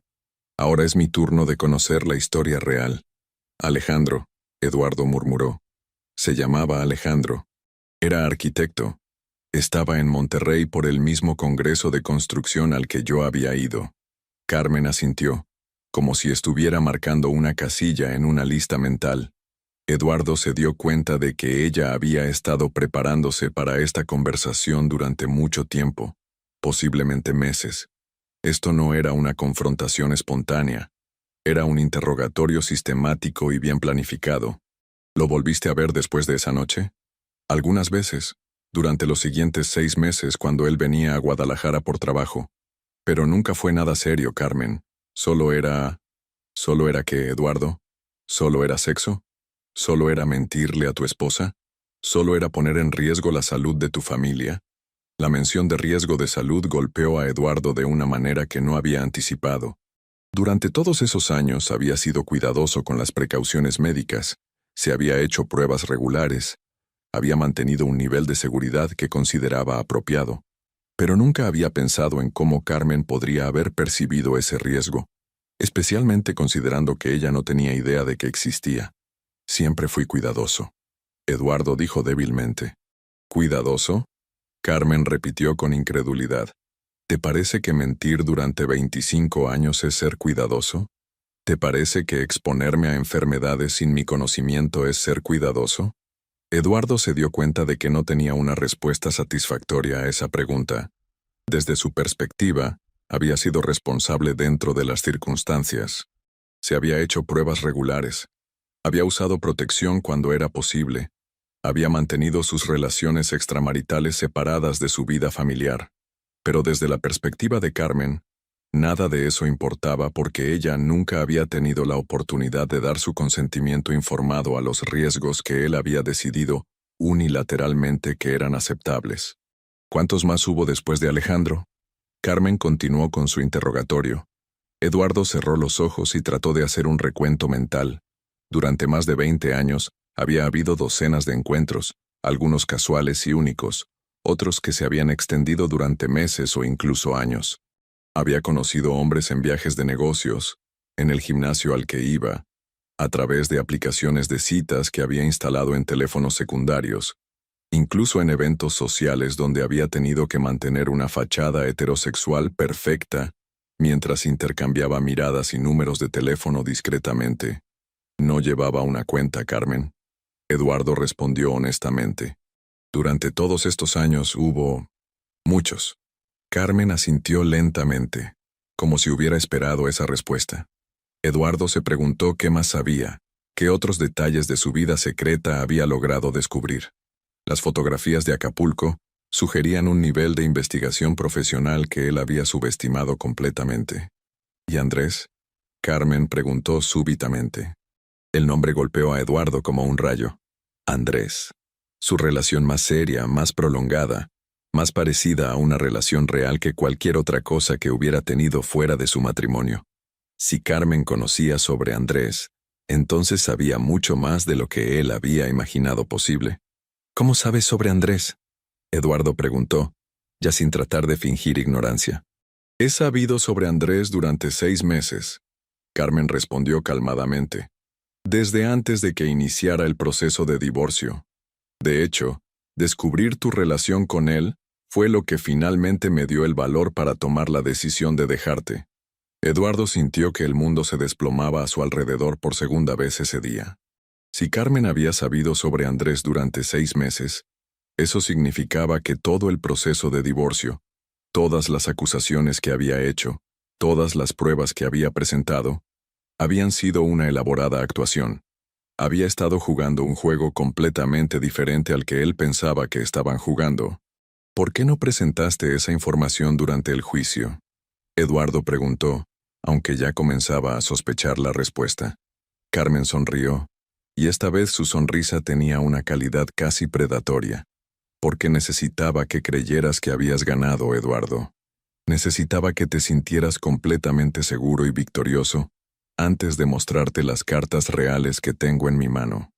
Ahora es mi turno de conocer la historia real. Alejandro, Eduardo murmuró. Se llamaba Alejandro. Era arquitecto. Estaba en Monterrey por el mismo congreso de construcción al que yo había ido. Carmen asintió, como si estuviera marcando una casilla en una lista mental. Eduardo se dio cuenta de que ella había estado preparándose para esta conversación durante mucho tiempo, posiblemente meses. Esto no era una confrontación espontánea, era un interrogatorio sistemático y bien planificado. ¿Lo volviste a ver después de esa noche? Algunas veces, durante los siguientes 6 meses cuando él venía a Guadalajara por trabajo. Pero nunca fue nada serio, Carmen. Solo era... ¿Solo era qué, Eduardo? ¿Solo era sexo? ¿Solo era mentirle a tu esposa? ¿Solo era poner en riesgo la salud de tu familia? La mención de riesgo de salud golpeó a Eduardo de una manera que no había anticipado. Durante todos esos años había sido cuidadoso con las precauciones médicas, se había hecho pruebas regulares, había mantenido un nivel de seguridad que consideraba apropiado, pero nunca había pensado en cómo Carmen podría haber percibido ese riesgo, especialmente considerando que ella no tenía idea de que existía. Siempre fui cuidadoso. Eduardo dijo débilmente. ¿Cuidadoso? Carmen repitió con incredulidad. ¿Te parece que mentir durante 25 años es ser cuidadoso? ¿Te parece que exponerme a enfermedades sin mi conocimiento es ser cuidadoso? Eduardo se dio cuenta de que no tenía una respuesta satisfactoria a esa pregunta. Desde su perspectiva, había sido responsable dentro de las circunstancias. Se había hecho pruebas regulares. Había usado protección cuando era posible. Había mantenido sus relaciones extramaritales separadas de su vida familiar. Pero desde la perspectiva de Carmen, nada de eso importaba porque ella nunca había tenido la oportunidad de dar su consentimiento informado a los riesgos que él había decidido unilateralmente que eran aceptables. ¿Cuántos más hubo después de Alejandro? Carmen continuó con su interrogatorio. Eduardo cerró los ojos y trató de hacer un recuento mental. Durante más de 20 años, había habido docenas de encuentros, algunos casuales y únicos, otros que se habían extendido durante meses o incluso años. Había conocido hombres en viajes de negocios, en el gimnasio al que iba, a través de aplicaciones de citas que había instalado en teléfonos secundarios, incluso en eventos sociales donde había tenido que mantener una fachada heterosexual perfecta mientras intercambiaba miradas y números de teléfono discretamente. ¿No llevaba una cuenta, Carmen? Eduardo respondió honestamente. Durante todos estos años hubo... muchos. Carmen asintió lentamente, como si hubiera esperado esa respuesta. Eduardo se preguntó qué más sabía, qué otros detalles de su vida secreta había logrado descubrir. Las fotografías de Acapulco sugerían un nivel de investigación profesional que él había subestimado completamente. ¿Y Andrés? Carmen preguntó súbitamente. El nombre golpeó a Eduardo como un rayo. Andrés. Su relación más seria, más prolongada, más parecida a una relación real que cualquier otra cosa que hubiera tenido fuera de su matrimonio. Si Carmen conocía sobre Andrés, entonces sabía mucho más de lo que él había imaginado posible. ¿Cómo sabes sobre Andrés? Eduardo preguntó, ya sin tratar de fingir ignorancia. He sabido sobre Andrés durante 6 meses, Carmen respondió calmadamente, desde antes de que iniciara el proceso de divorcio. De hecho, descubrir tu relación con él fue lo que finalmente me dio el valor para tomar la decisión de dejarte. Eduardo sintió que el mundo se desplomaba a su alrededor por segunda vez ese día. Si Carmen había sabido sobre Andrés durante 6 meses, eso significaba que todo el proceso de divorcio, todas las acusaciones que había hecho, todas las pruebas que había presentado, habían sido una elaborada actuación. Había estado jugando un juego completamente diferente al que él pensaba que estaban jugando. ¿Por qué no presentaste esa información durante el juicio? Eduardo preguntó, aunque ya comenzaba a sospechar la respuesta. Carmen sonrió, y esta vez su sonrisa tenía una calidad casi predatoria. Porque necesitaba que creyeras que habías ganado, Eduardo. Necesitaba que te sintieras completamente seguro y victorioso antes de mostrarte las cartas reales que tengo en mi mano.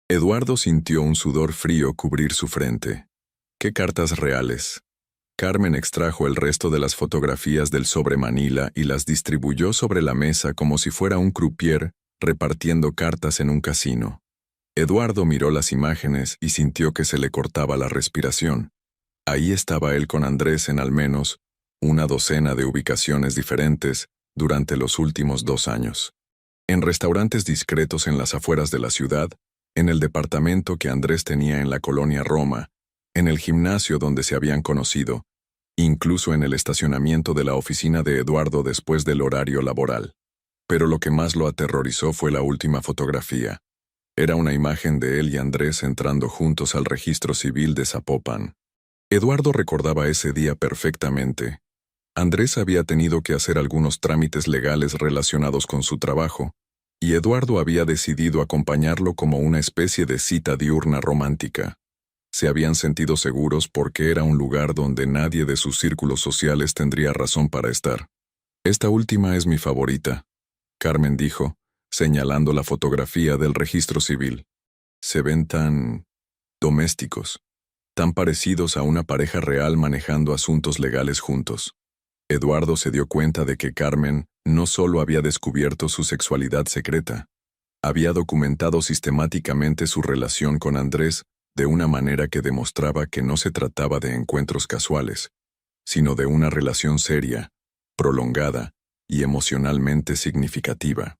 Eduardo sintió un sudor frío cubrir su frente. ¿Qué cartas reales? Carmen extrajo el resto de las fotografías del sobre Manila y las distribuyó sobre la mesa como si fuera un croupier repartiendo cartas en un casino. Eduardo miró las imágenes y sintió que se le cortaba la respiración. Ahí estaba él con Andrés en al menos una docena de ubicaciones diferentes durante los últimos 2 años. En restaurantes discretos en las afueras de la ciudad, en el departamento que Andrés tenía en la colonia Roma, en el gimnasio donde se habían conocido, incluso en el estacionamiento de la oficina de Eduardo después del horario laboral. Pero lo que más lo aterrorizó fue la última fotografía. Era una imagen de él y Andrés entrando juntos al registro civil de Zapopan. Eduardo recordaba ese día perfectamente. Andrés había tenido que hacer algunos trámites legales relacionados con su trabajo, y Eduardo había decidido acompañarlo como una especie de cita diurna romántica. Se habían sentido seguros porque era un lugar donde nadie de sus círculos sociales tendría razón para estar. Esta última es mi favorita, Carmen dijo, señalando la fotografía del registro civil. Se ven tan domésticos, tan parecidos a una pareja real manejando asuntos legales juntos. Eduardo se dio cuenta de que Carmen no solo había descubierto su sexualidad secreta, había documentado sistemáticamente su relación con Andrés de una manera que demostraba que no se trataba de encuentros casuales, sino de una relación seria, prolongada y emocionalmente significativa.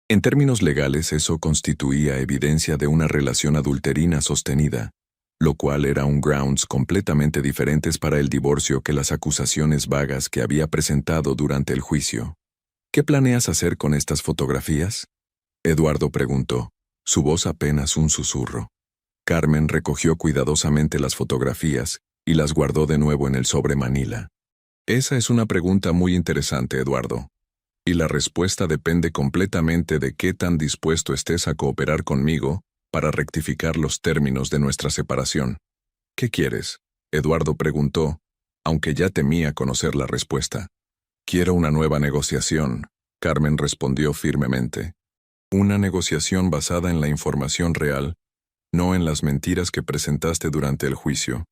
En términos legales, eso constituía evidencia de una relación adulterina sostenida, lo cual era un grounds completamente diferentes para el divorcio que las acusaciones vagas que había presentado durante el juicio. ¿Qué planeas hacer con estas fotografías?, Eduardo preguntó, su voz apenas un susurro. Carmen recogió cuidadosamente las fotografías y las guardó de nuevo en el sobre manila. Esa es una pregunta muy interesante, Eduardo. Y la respuesta depende completamente de qué tan dispuesto estés a cooperar conmigo para rectificar los términos de nuestra separación. ¿Qué quieres?, Eduardo preguntó, aunque ya temía conocer la respuesta. Quiero una nueva negociación, Carmen respondió firmemente. Una negociación basada en la información real, no en las mentiras que presentaste durante el juicio.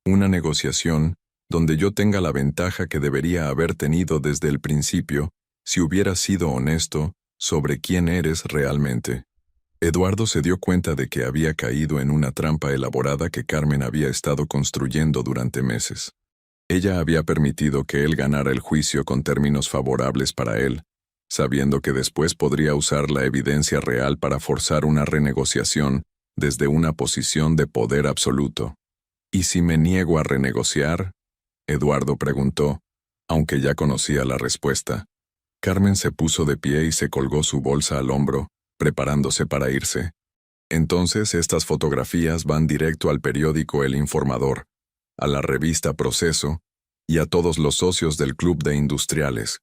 Una negociación donde yo tenga la ventaja que debería haber tenido desde el principio si hubiera sido honesto sobre quién eres realmente. Eduardo se dio cuenta de que había caído en una trampa elaborada que Carmen había estado construyendo durante meses. Ella había permitido que él ganara el juicio con términos favorables para él, sabiendo que después podría usar la evidencia real para forzar una renegociación desde una posición de poder absoluto. ¿Y si me niego a renegociar?, Eduardo preguntó, aunque ya conocía la respuesta. Carmen se puso de pie y se colgó su bolsa al hombro, preparándose para irse. Entonces estas fotografías van directo al periódico El Informador, a la revista Proceso y a todos los socios del Club de Industriales.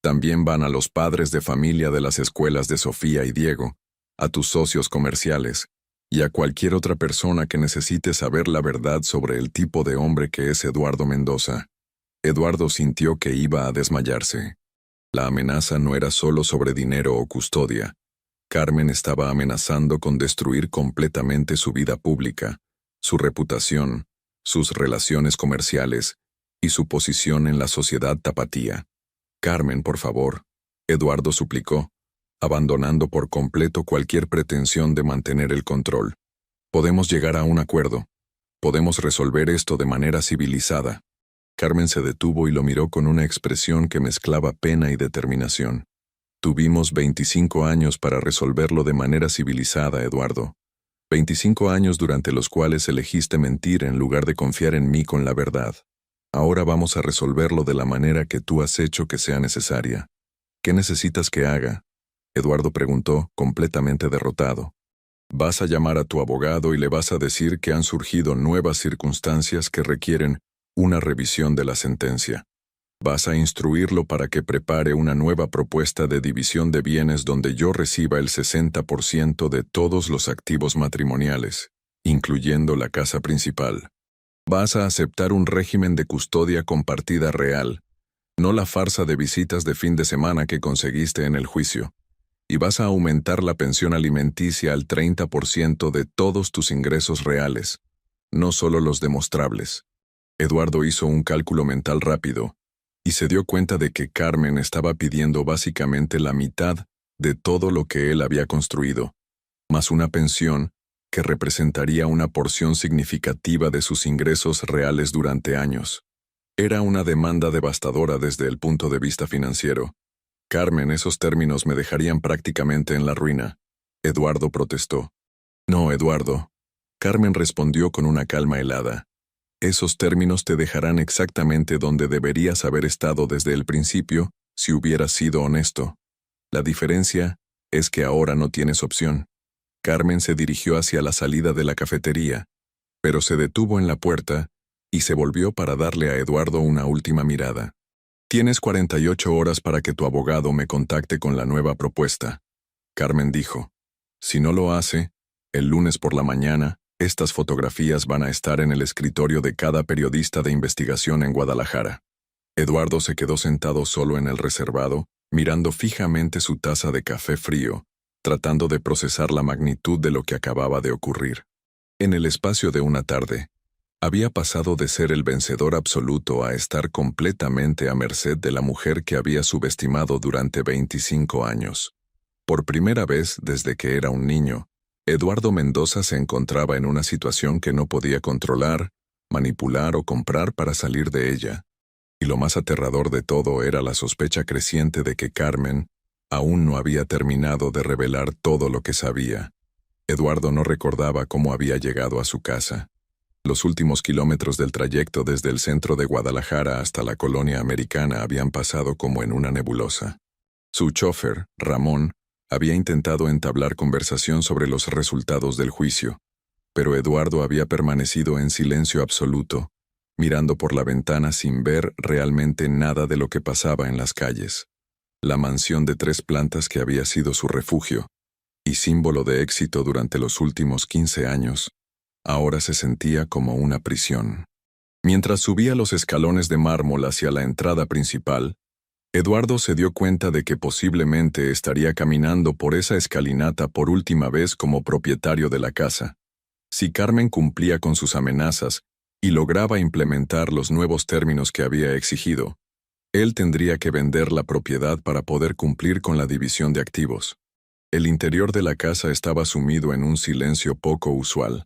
También van a los padres de familia de las escuelas de Sofía y Diego, a tus socios comerciales y a cualquier otra persona que necesite saber la verdad sobre el tipo de hombre que es Eduardo Mendoza. Eduardo sintió que iba a desmayarse. La amenaza no era solo sobre dinero o custodia. Carmen estaba amenazando con destruir completamente su vida pública, su reputación, sus relaciones comerciales y su posición en la sociedad tapatía. Carmen, por favor, Eduardo suplicó, abandonando por completo cualquier pretensión de mantener el control. Podemos llegar a un acuerdo. Podemos resolver esto de manera civilizada. Carmen se detuvo y lo miró con una expresión que mezclaba pena y determinación. Tuvimos 25 años para resolverlo de manera civilizada, Eduardo. 25 años durante los cuales elegiste mentir en lugar de confiar en mí con la verdad. Ahora vamos a resolverlo de la manera que tú has hecho que sea necesaria. ¿Qué necesitas que haga?, Eduardo preguntó, completamente derrotado. Vas a llamar a tu abogado y le vas a decir que han surgido nuevas circunstancias que requieren una revisión de la sentencia. Vas a instruirlo para que prepare una nueva propuesta de división de bienes donde yo reciba el 60% de todos los activos matrimoniales, incluyendo la casa principal. Vas a aceptar un régimen de custodia compartida real, no la farsa de visitas de fin de semana que conseguiste en el juicio. Y vas a aumentar la pensión alimenticia al 30% de todos tus ingresos reales, no solo los demostrables. Eduardo hizo un cálculo mental rápido y se dio cuenta de que Carmen estaba pidiendo básicamente la mitad de todo lo que él había construido, más una pensión que representaría una porción significativa de sus ingresos reales durante años. Era una demanda devastadora desde el punto de vista financiero. Carmen, esos términos me dejarían prácticamente en la ruina. Eduardo protestó. No, Eduardo. Carmen respondió con una calma helada. Esos términos te dejarán exactamente donde deberías haber estado desde el principio si hubieras sido honesto. La diferencia es que ahora no tienes opción. Carmen se dirigió hacia la salida de la cafetería, pero se detuvo en la puerta y se volvió para darle a Eduardo una última mirada. «Tienes 48 horas para que tu abogado me contacte con la nueva propuesta», Carmen dijo. «Si no lo hace, el lunes por la mañana, estas fotografías van a estar en el escritorio de cada periodista de investigación en Guadalajara». Eduardo se quedó sentado solo en el reservado, mirando fijamente su taza de café frío, tratando de procesar la magnitud de lo que acababa de ocurrir. En el espacio de una tarde, había pasado de ser el vencedor absoluto a estar completamente a merced de la mujer que había subestimado durante 25 años. Por primera vez desde que era un niño, Eduardo Mendoza se encontraba en una situación que no podía controlar, manipular o comprar para salir de ella. Y lo más aterrador de todo era la sospecha creciente de que Carmen aún no había terminado de revelar todo lo que sabía. Eduardo no recordaba cómo había llegado a su casa. Los últimos kilómetros del trayecto desde el centro de Guadalajara hasta la colonia americana habían pasado como en una nebulosa. Su chofer, Ramón, había intentado entablar conversación sobre los resultados del juicio, pero Eduardo había permanecido en silencio absoluto, mirando por la ventana sin ver realmente nada de lo que pasaba en las calles. La mansión de 3 plantas que había sido su refugio, y símbolo de éxito durante los últimos 15 años, ahora se sentía como una prisión. Mientras subía los escalones de mármol hacia la entrada principal, Eduardo se dio cuenta de que posiblemente estaría caminando por esa escalinata por última vez como propietario de la casa. Si Carmen cumplía con sus amenazas y lograba implementar los nuevos términos que había exigido, él tendría que vender la propiedad para poder cumplir con la división de activos. El interior de la casa estaba sumido en un silencio poco usual.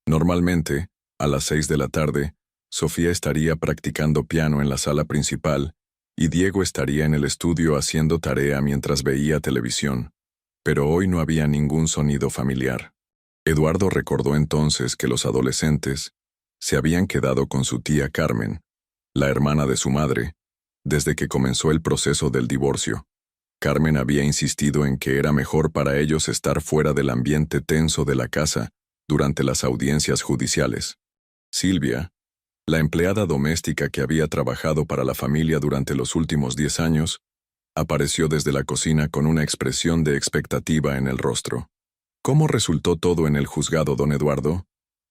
Normalmente, a las 6 de la tarde, Sofía estaría practicando piano en la sala principal y Diego estaría en el estudio haciendo tarea mientras veía televisión, pero hoy no había ningún sonido familiar. Eduardo recordó entonces que los adolescentes se habían quedado con su tía Carmen, la hermana de su madre, desde que comenzó el proceso del divorcio. Carmen había insistido en que era mejor para ellos estar fuera del ambiente tenso de la casa durante las audiencias judiciales. Silvia, la empleada doméstica que había trabajado para la familia durante los últimos 10 años, apareció desde la cocina con una expresión de expectativa en el rostro. «¿Cómo resultó todo en el juzgado, don Eduardo?»,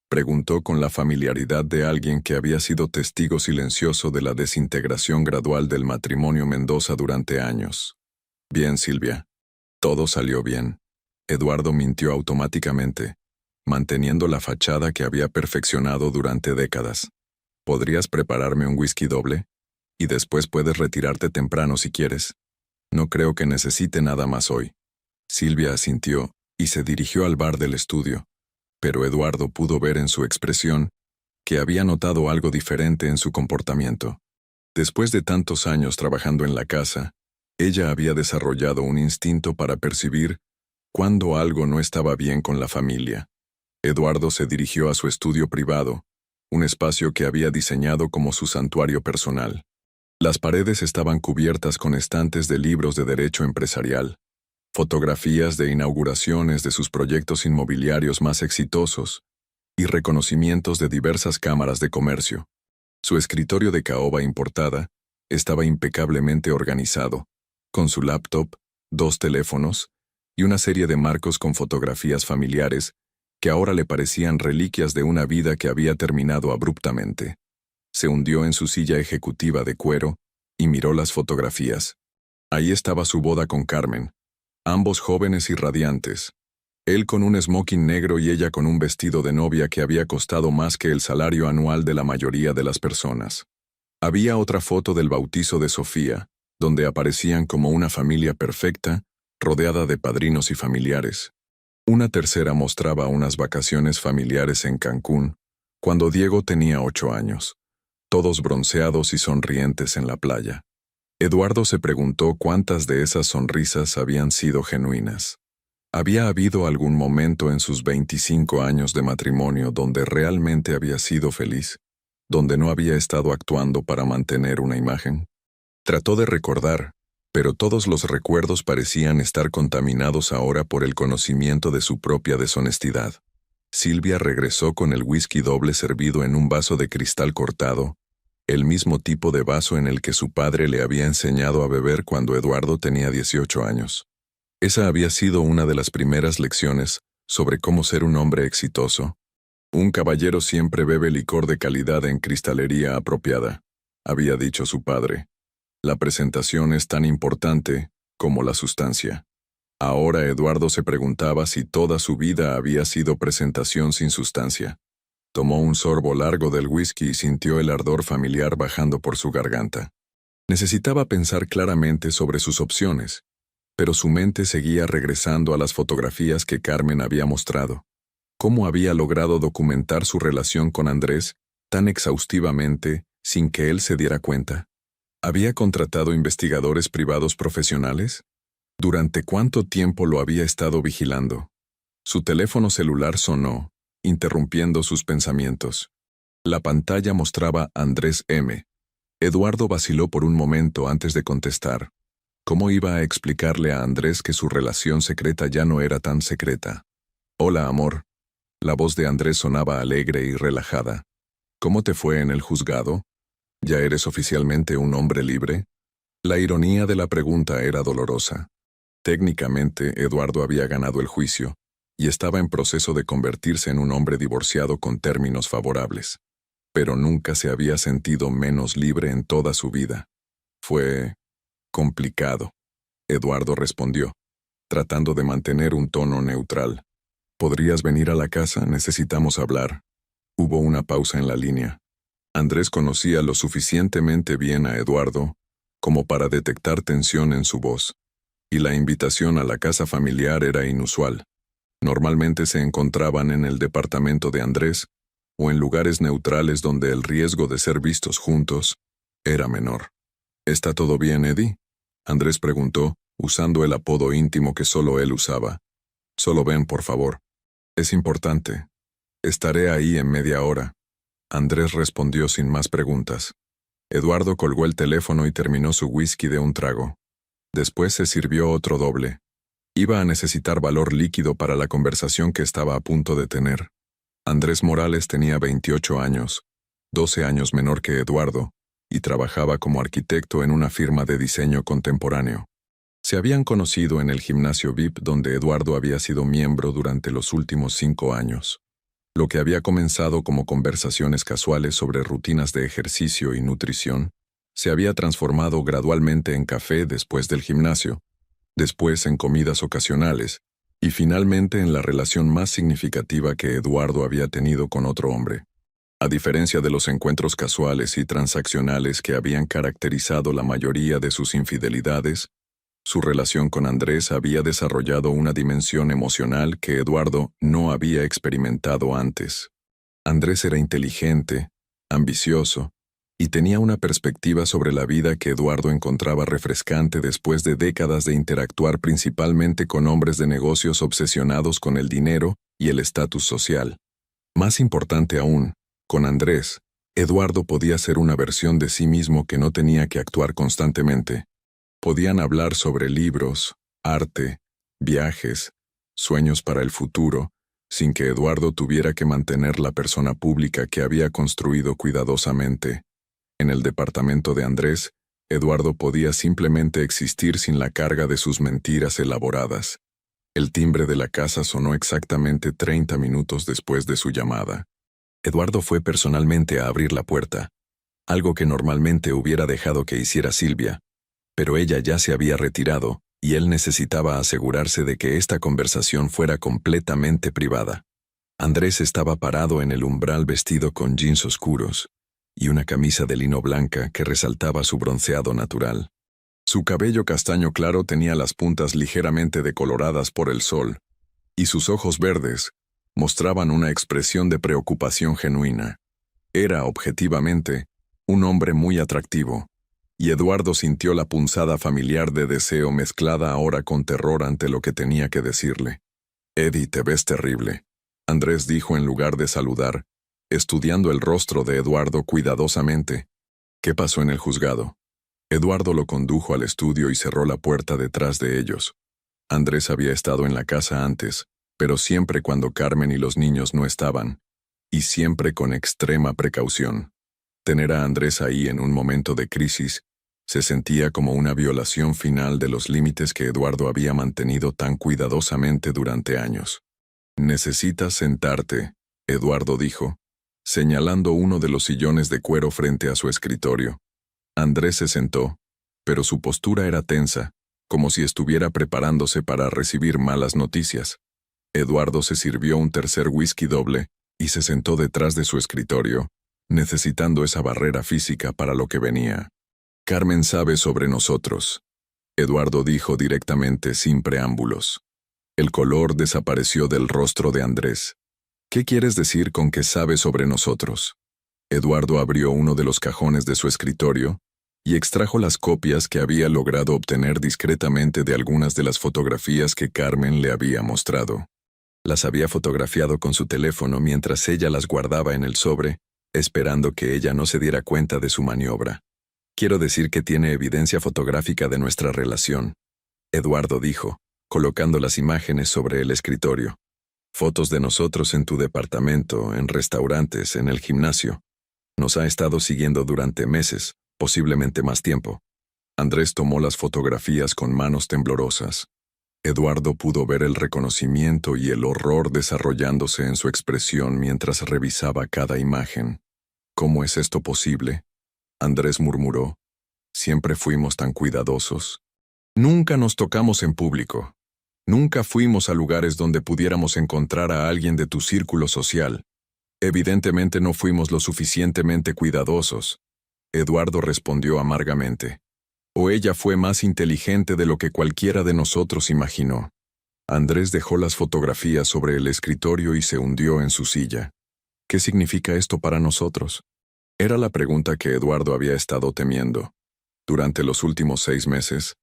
preguntó con la familiaridad de alguien que había sido testigo silencioso de la desintegración gradual del matrimonio Mendoza durante años. «Bien, Silvia. Todo salió bien». Eduardo mintió automáticamente, manteniendo la fachada que había perfeccionado durante décadas. «¿Podrías prepararme un whisky doble? Y después puedes retirarte temprano si quieres. No creo que necesite nada más hoy». Silvia asintió y se dirigió al bar del estudio, pero Eduardo pudo ver en su expresión que había notado algo diferente en su comportamiento. Después de tantos años trabajando en la casa, ella había desarrollado un instinto para percibir cuando algo no estaba bien con la familia. Eduardo se dirigió a su estudio privado, un espacio que había diseñado como su santuario personal. Las paredes estaban cubiertas con estantes de libros de derecho empresarial, fotografías de inauguraciones de sus proyectos inmobiliarios más exitosos y reconocimientos de diversas cámaras de comercio. Su escritorio de caoba importada estaba impecablemente organizado, con su laptop, 2 teléfonos y una serie de marcos con fotografías familiares que ahora le parecían reliquias de una vida que había terminado abruptamente. Se hundió en su silla ejecutiva de cuero y miró las fotografías. Ahí estaba su boda con Carmen, ambos jóvenes y radiantes, él con un smoking negro y ella con un vestido de novia que había costado más que el salario anual de la mayoría de las personas. Había otra foto del bautizo de Sofía, donde aparecían como una familia perfecta, rodeada de padrinos y familiares. Una tercera mostraba unas vacaciones familiares en Cancún, cuando Diego tenía 8 años, todos bronceados y sonrientes en la playa. Eduardo se preguntó cuántas de esas sonrisas habían sido genuinas. ¿Había habido algún momento en sus 25 años de matrimonio donde realmente había sido feliz, donde no había estado actuando para mantener una imagen? Trató de recordar, Pero todos los recuerdos parecían estar contaminados ahora por el conocimiento de su propia deshonestidad. Silvia regresó con el whisky doble servido en un vaso de cristal cortado, el mismo tipo de vaso en el que su padre le había enseñado a beber cuando Eduardo tenía 18 años. Esa había sido una de las primeras lecciones sobre cómo ser un hombre exitoso. Un caballero siempre bebe licor de calidad en cristalería apropiada, había dicho su padre. La presentación es tan importante como la sustancia. Ahora Eduardo se preguntaba si toda su vida había sido presentación sin sustancia. Tomó un sorbo largo del whisky y sintió el ardor familiar bajando por su garganta. Necesitaba pensar claramente sobre sus opciones, pero su mente seguía regresando a las fotografías que Carmen había mostrado. ¿Cómo había logrado documentar su relación con Andrés tan exhaustivamente sin que él se diera cuenta? ¿Había contratado investigadores privados profesionales? ¿Durante cuánto tiempo lo había estado vigilando? Su teléfono celular sonó, interrumpiendo sus pensamientos. La pantalla mostraba Andrés M. Eduardo vaciló por un momento antes de contestar. ¿Cómo iba a explicarle a Andrés que su relación secreta ya no era tan secreta? Hola, amor. La voz de Andrés sonaba alegre y relajada. ¿Cómo te fue en el juzgado? ¿Ya eres oficialmente un hombre libre? La ironía de la pregunta era dolorosa. Técnicamente, Eduardo había ganado el juicio y estaba en proceso de convertirse en un hombre divorciado con términos favorables. Pero nunca se había sentido menos libre en toda su vida. Fue complicado, Eduardo respondió, tratando de mantener un tono neutral. ¿Podrías venir a la casa? Necesitamos hablar. Hubo una pausa en la línea. Andrés conocía lo suficientemente bien a Eduardo como para detectar tensión en su voz, y la invitación a la casa familiar era inusual. Normalmente se encontraban en el departamento de Andrés o en lugares neutrales donde el riesgo de ser vistos juntos era menor. ¿Está todo bien, Eddie? Andrés preguntó, usando el apodo íntimo que solo él usaba. Solo ven, por favor. Es importante. Estaré ahí en media hora. Andrés respondió sin más preguntas. Eduardo colgó el teléfono y terminó su whisky de un trago. Después se sirvió otro doble. Iba a necesitar valor líquido para la conversación que estaba a punto de tener. Andrés Morales tenía 28 años, 12 años menor que Eduardo, y trabajaba como arquitecto en una firma de diseño contemporáneo. Se habían conocido en el gimnasio VIP donde Eduardo había sido miembro durante los últimos 5 años. Lo que había comenzado como conversaciones casuales sobre rutinas de ejercicio y nutrición, se había transformado gradualmente en café después del gimnasio, después en comidas ocasionales, y finalmente en la relación más significativa que Eduardo había tenido con otro hombre. A diferencia de los encuentros casuales y transaccionales que habían caracterizado la mayoría de sus infidelidades, su relación con Andrés había desarrollado una dimensión emocional que Eduardo no había experimentado antes. Andrés era inteligente, ambicioso, y tenía una perspectiva sobre la vida que Eduardo encontraba refrescante después de décadas de interactuar principalmente con hombres de negocios obsesionados con el dinero y el estatus social. Más importante aún, con Andrés, Eduardo podía ser una versión de sí mismo que no tenía que actuar constantemente. Podían hablar sobre libros, arte, viajes, sueños para el futuro, sin que Eduardo tuviera que mantener la persona pública que había construido cuidadosamente. En el departamento de Andrés, Eduardo podía simplemente existir sin la carga de sus mentiras elaboradas. El timbre de la casa sonó exactamente 30 minutos después de su llamada. Eduardo fue personalmente a abrir la puerta, algo que normalmente hubiera dejado que hiciera Silvia, pero ella ya se había retirado, y él necesitaba asegurarse de que esta conversación fuera completamente privada. Andrés estaba parado en el umbral vestido con jeans oscuros y una camisa de lino blanca que resaltaba su bronceado natural. Su cabello castaño claro tenía las puntas ligeramente decoloradas por el sol, y sus ojos verdes mostraban una expresión de preocupación genuina. Era, objetivamente, un hombre muy atractivo, y Eduardo sintió la punzada familiar de deseo mezclada ahora con terror ante lo que tenía que decirle. «Eddie, te ves terrible», Andrés dijo en lugar de saludar, estudiando el rostro de Eduardo cuidadosamente. «¿Qué pasó en el juzgado?» Eduardo lo condujo al estudio y cerró la puerta detrás de ellos. Andrés había estado en la casa antes, pero siempre cuando Carmen y los niños no estaban, y siempre con extrema precaución. Tener a Andrés ahí en un momento de crisis se sentía como una violación final de los límites que Eduardo había mantenido tan cuidadosamente durante años. «Necesitas sentarte», Eduardo dijo, señalando uno de los sillones de cuero frente a su escritorio. Andrés se sentó, pero su postura era tensa, como si estuviera preparándose para recibir malas noticias. Eduardo se sirvió un tercer whisky doble y se sentó detrás de su escritorio, necesitando esa barrera física para lo que venía. «Carmen sabe sobre nosotros», Eduardo dijo directamente sin preámbulos. El color desapareció del rostro de Andrés. «¿Qué quieres decir con que sabe sobre nosotros?» Eduardo abrió uno de los cajones de su escritorio y extrajo las copias que había logrado obtener discretamente de algunas de las fotografías que Carmen le había mostrado. Las había fotografiado con su teléfono mientras ella las guardaba en el sobre, esperando que ella no se diera cuenta de su maniobra. «Quiero decir que tiene evidencia fotográfica de nuestra relación», Eduardo dijo, colocando las imágenes sobre el escritorio. «Fotos de nosotros en tu departamento, en restaurantes, en el gimnasio. Nos ha estado siguiendo durante meses, posiblemente más tiempo». Andrés tomó las fotografías con manos temblorosas. Eduardo pudo ver el reconocimiento y el horror desarrollándose en su expresión mientras revisaba cada imagen. «¿Cómo es esto posible?», Andrés murmuró. «Siempre fuimos tan cuidadosos. Nunca nos tocamos en público. Nunca fuimos a lugares donde pudiéramos encontrar a alguien de tu círculo social. Evidentemente no fuimos lo suficientemente cuidadosos», Eduardo respondió amargamente. «O ella fue más inteligente de lo que cualquiera de nosotros imaginó». Andrés dejó las fotografías sobre el escritorio y se hundió en su silla. «¿Qué significa esto para nosotros?». Era la pregunta que Eduardo había estado temiendo. Durante los últimos 6 meses,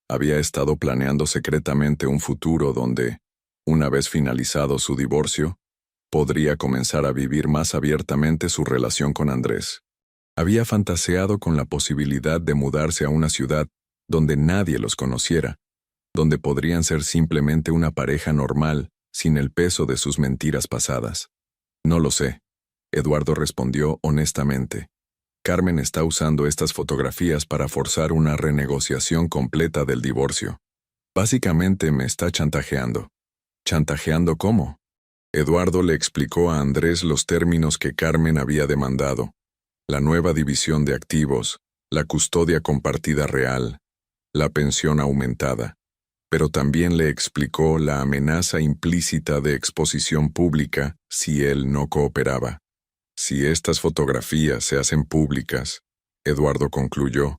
había estado planeando secretamente un futuro donde, una vez finalizado su divorcio, podría comenzar a vivir más abiertamente su relación con Andrés. Había fantaseado con la posibilidad de mudarse a una ciudad donde nadie los conociera, donde podrían ser simplemente una pareja normal, sin el peso de sus mentiras pasadas. «No lo sé», Eduardo respondió honestamente. «Carmen está usando estas fotografías para forzar una renegociación completa del divorcio. Básicamente me está chantajeando». «¿Chantajeando cómo?». Eduardo le explicó a Andrés los términos que Carmen había demandado: la nueva división de activos, la custodia compartida real, la pensión aumentada. Pero también le explicó la amenaza implícita de exposición pública si él no cooperaba. «Si estas fotografías se hacen públicas», Eduardo concluyó,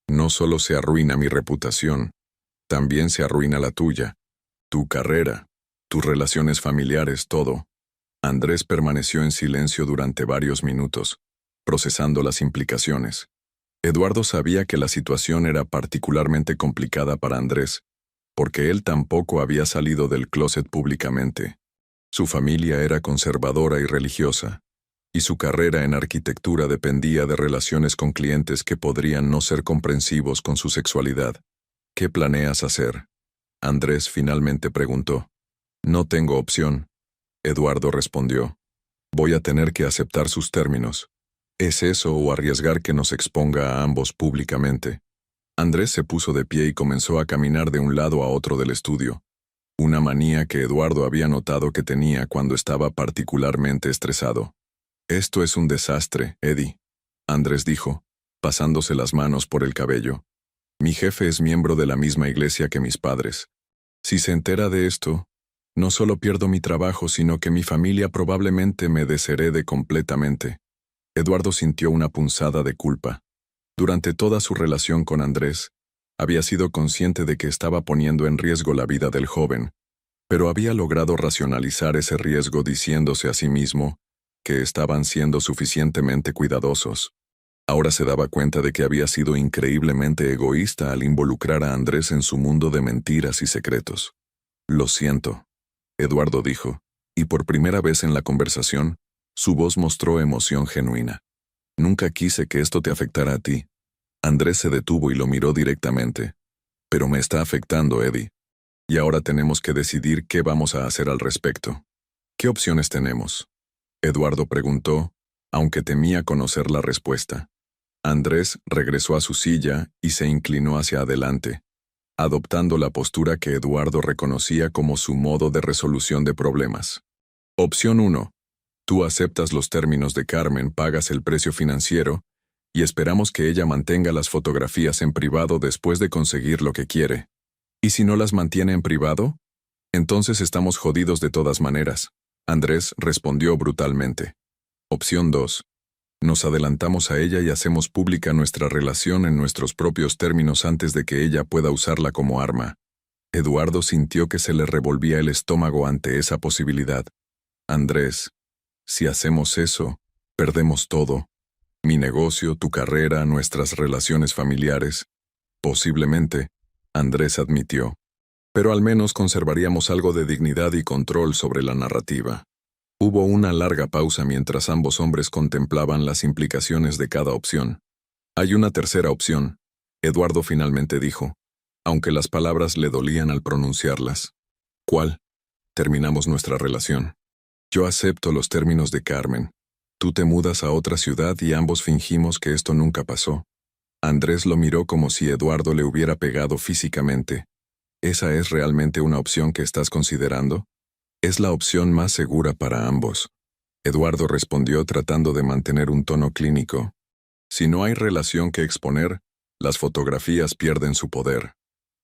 «no solo se arruina mi reputación, también se arruina la tuya, tu carrera, tus relaciones familiares, todo». Andrés permaneció en silencio durante varios minutos, procesando las implicaciones. Eduardo sabía que la situación era particularmente complicada para Andrés, porque él tampoco había salido del closet públicamente. Su familia era conservadora y religiosa, y su carrera en arquitectura dependía de relaciones con clientes que podrían no ser comprensivos con su sexualidad. «¿Qué planeas hacer?», Andrés finalmente preguntó. «No tengo opción», Eduardo respondió. «Voy a tener que aceptar sus términos. ¿Es eso o arriesgar que nos exponga a ambos públicamente?». Andrés se puso de pie y comenzó a caminar de un lado a otro del estudio, una manía que Eduardo había notado que tenía cuando estaba particularmente estresado. «Esto es un desastre, Eddie», Andrés dijo, pasándose las manos por el cabello. «Mi jefe es miembro de la misma iglesia que mis padres. Si se entera de esto, no solo pierdo mi trabajo, sino que mi familia probablemente me desherede completamente». Eduardo sintió una punzada de culpa. Durante toda su relación con Andrés, había sido consciente de que estaba poniendo en riesgo la vida del joven, pero había logrado racionalizar ese riesgo diciéndose a sí mismo que estaban siendo suficientemente cuidadosos. Ahora se daba cuenta de que había sido increíblemente egoísta al involucrar a Andrés en su mundo de mentiras y secretos. «Lo siento», Eduardo dijo, y por primera vez en la conversación, su voz mostró emoción genuina. «Nunca quise que esto te afectara a ti». Andrés se detuvo y lo miró directamente. Pero me está afectando, Eddie. Y ahora tenemos que decidir qué vamos a hacer al respecto. ¿Qué opciones tenemos? Eduardo preguntó, aunque temía conocer la respuesta. Andrés regresó a su silla y se inclinó hacia adelante, adoptando la postura que Eduardo reconocía como su modo de resolución de problemas. Opción 1. Tú aceptas los términos de Carmen, pagas el precio financiero, y esperamos que ella mantenga las fotografías en privado después de conseguir lo que quiere. ¿Y si no las mantiene en privado? Entonces estamos jodidos de todas maneras. Andrés respondió brutalmente. Opción 2. Nos adelantamos a ella y hacemos pública nuestra relación en nuestros propios términos antes de que ella pueda usarla como arma. Eduardo sintió que se le revolvía el estómago ante esa posibilidad. Andrés, si hacemos eso, perdemos todo. Mi negocio, tu carrera, nuestras relaciones familiares. Posiblemente, Andrés admitió. Pero al menos conservaríamos algo de dignidad y control sobre la narrativa. Hubo una larga pausa mientras ambos hombres contemplaban las implicaciones de cada opción. Hay una tercera opción, Eduardo finalmente dijo, aunque las palabras le dolían al pronunciarlas. ¿Cuál? Terminamos nuestra relación. Yo acepto los términos de Carmen. Tú te mudas a otra ciudad y ambos fingimos que esto nunca pasó. Andrés lo miró como si Eduardo le hubiera pegado físicamente. ¿Esa es realmente una opción que estás considerando? Es la opción más segura para ambos. Eduardo respondió tratando de mantener un tono clínico. Si no hay relación que exponer, las fotografías pierden su poder.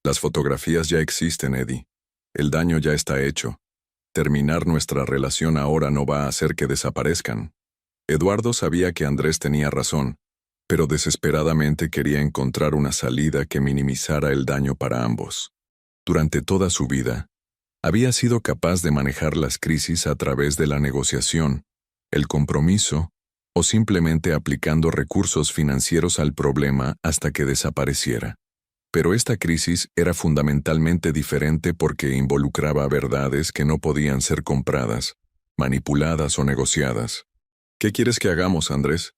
Las fotografías ya existen, Eddie. El daño ya está hecho. Terminar nuestra relación ahora no va a hacer que desaparezcan. Eduardo sabía que Andrés tenía razón, pero desesperadamente quería encontrar una salida que minimizara el daño para ambos. Durante toda su vida, había sido capaz de manejar las crisis a través de la negociación, el compromiso o simplemente aplicando recursos financieros al problema hasta que desapareciera. Pero esta crisis era fundamentalmente diferente porque involucraba verdades que no podían ser compradas, manipuladas o negociadas. ¿Qué quieres que hagamos, Andrés?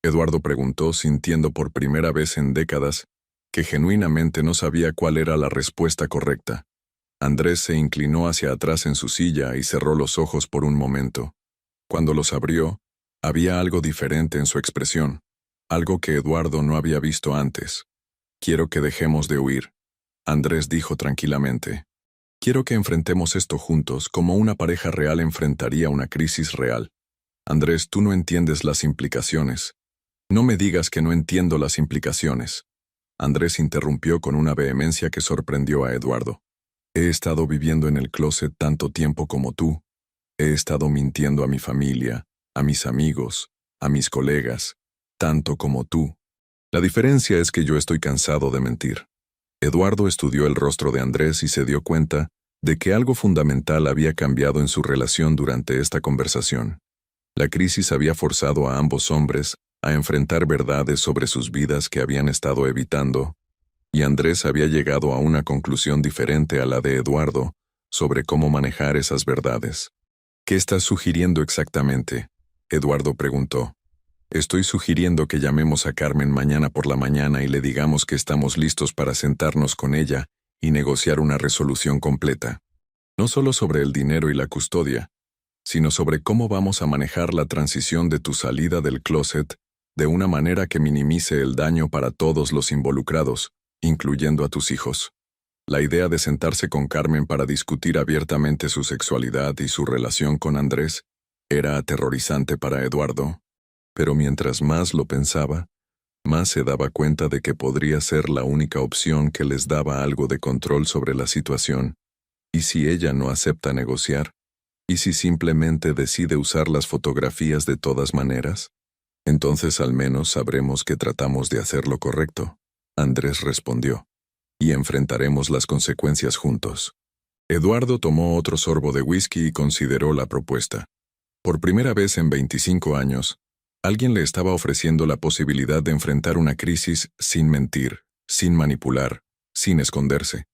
Eduardo preguntó, sintiendo por primera vez en décadas que genuinamente no sabía cuál era la respuesta correcta. Andrés se inclinó hacia atrás en su silla y cerró los ojos por un momento. Cuando los abrió, había algo diferente en su expresión, algo que Eduardo no había visto antes. Quiero que dejemos de huir, Andrés dijo tranquilamente. Quiero que enfrentemos esto juntos como una pareja real enfrentaría una crisis real. Andrés, tú no entiendes las implicaciones. No me digas que no entiendo las implicaciones. Andrés interrumpió con una vehemencia que sorprendió a Eduardo. He estado viviendo en el closet tanto tiempo como tú. He estado mintiendo a mi familia, a mis amigos, a mis colegas, tanto como tú. La diferencia es que yo estoy cansado de mentir. Eduardo estudió el rostro de Andrés y se dio cuenta de que algo fundamental había cambiado en su relación durante esta conversación. La crisis había forzado a ambos hombres a enfrentar verdades sobre sus vidas que habían estado evitando, y Andrés había llegado a una conclusión diferente a la de Eduardo sobre cómo manejar esas verdades. ¿Qué estás sugiriendo exactamente? Eduardo preguntó. Estoy sugiriendo que llamemos a Carmen mañana por la mañana y le digamos que estamos listos para sentarnos con ella y negociar una resolución completa. No solo sobre el dinero y la custodia, sino sobre cómo vamos a manejar la transición de tu salida del closet de una manera que minimice el daño para todos los involucrados, incluyendo a tus hijos. La idea de sentarse con Carmen para discutir abiertamente su sexualidad y su relación con Andrés era aterrorizante para Eduardo, pero mientras más lo pensaba, más se daba cuenta de que podría ser la única opción que les daba algo de control sobre la situación. ¿Y si ella no acepta negociar? ¿Y si simplemente decide usar las fotografías de todas maneras? Entonces al menos sabremos que tratamos de hacer lo correcto, Andrés respondió, y enfrentaremos las consecuencias juntos. Eduardo tomó otro sorbo de whisky y consideró la propuesta. Por primera vez en 25 años, alguien le estaba ofreciendo la posibilidad de enfrentar una crisis sin mentir, sin manipular, sin esconderse.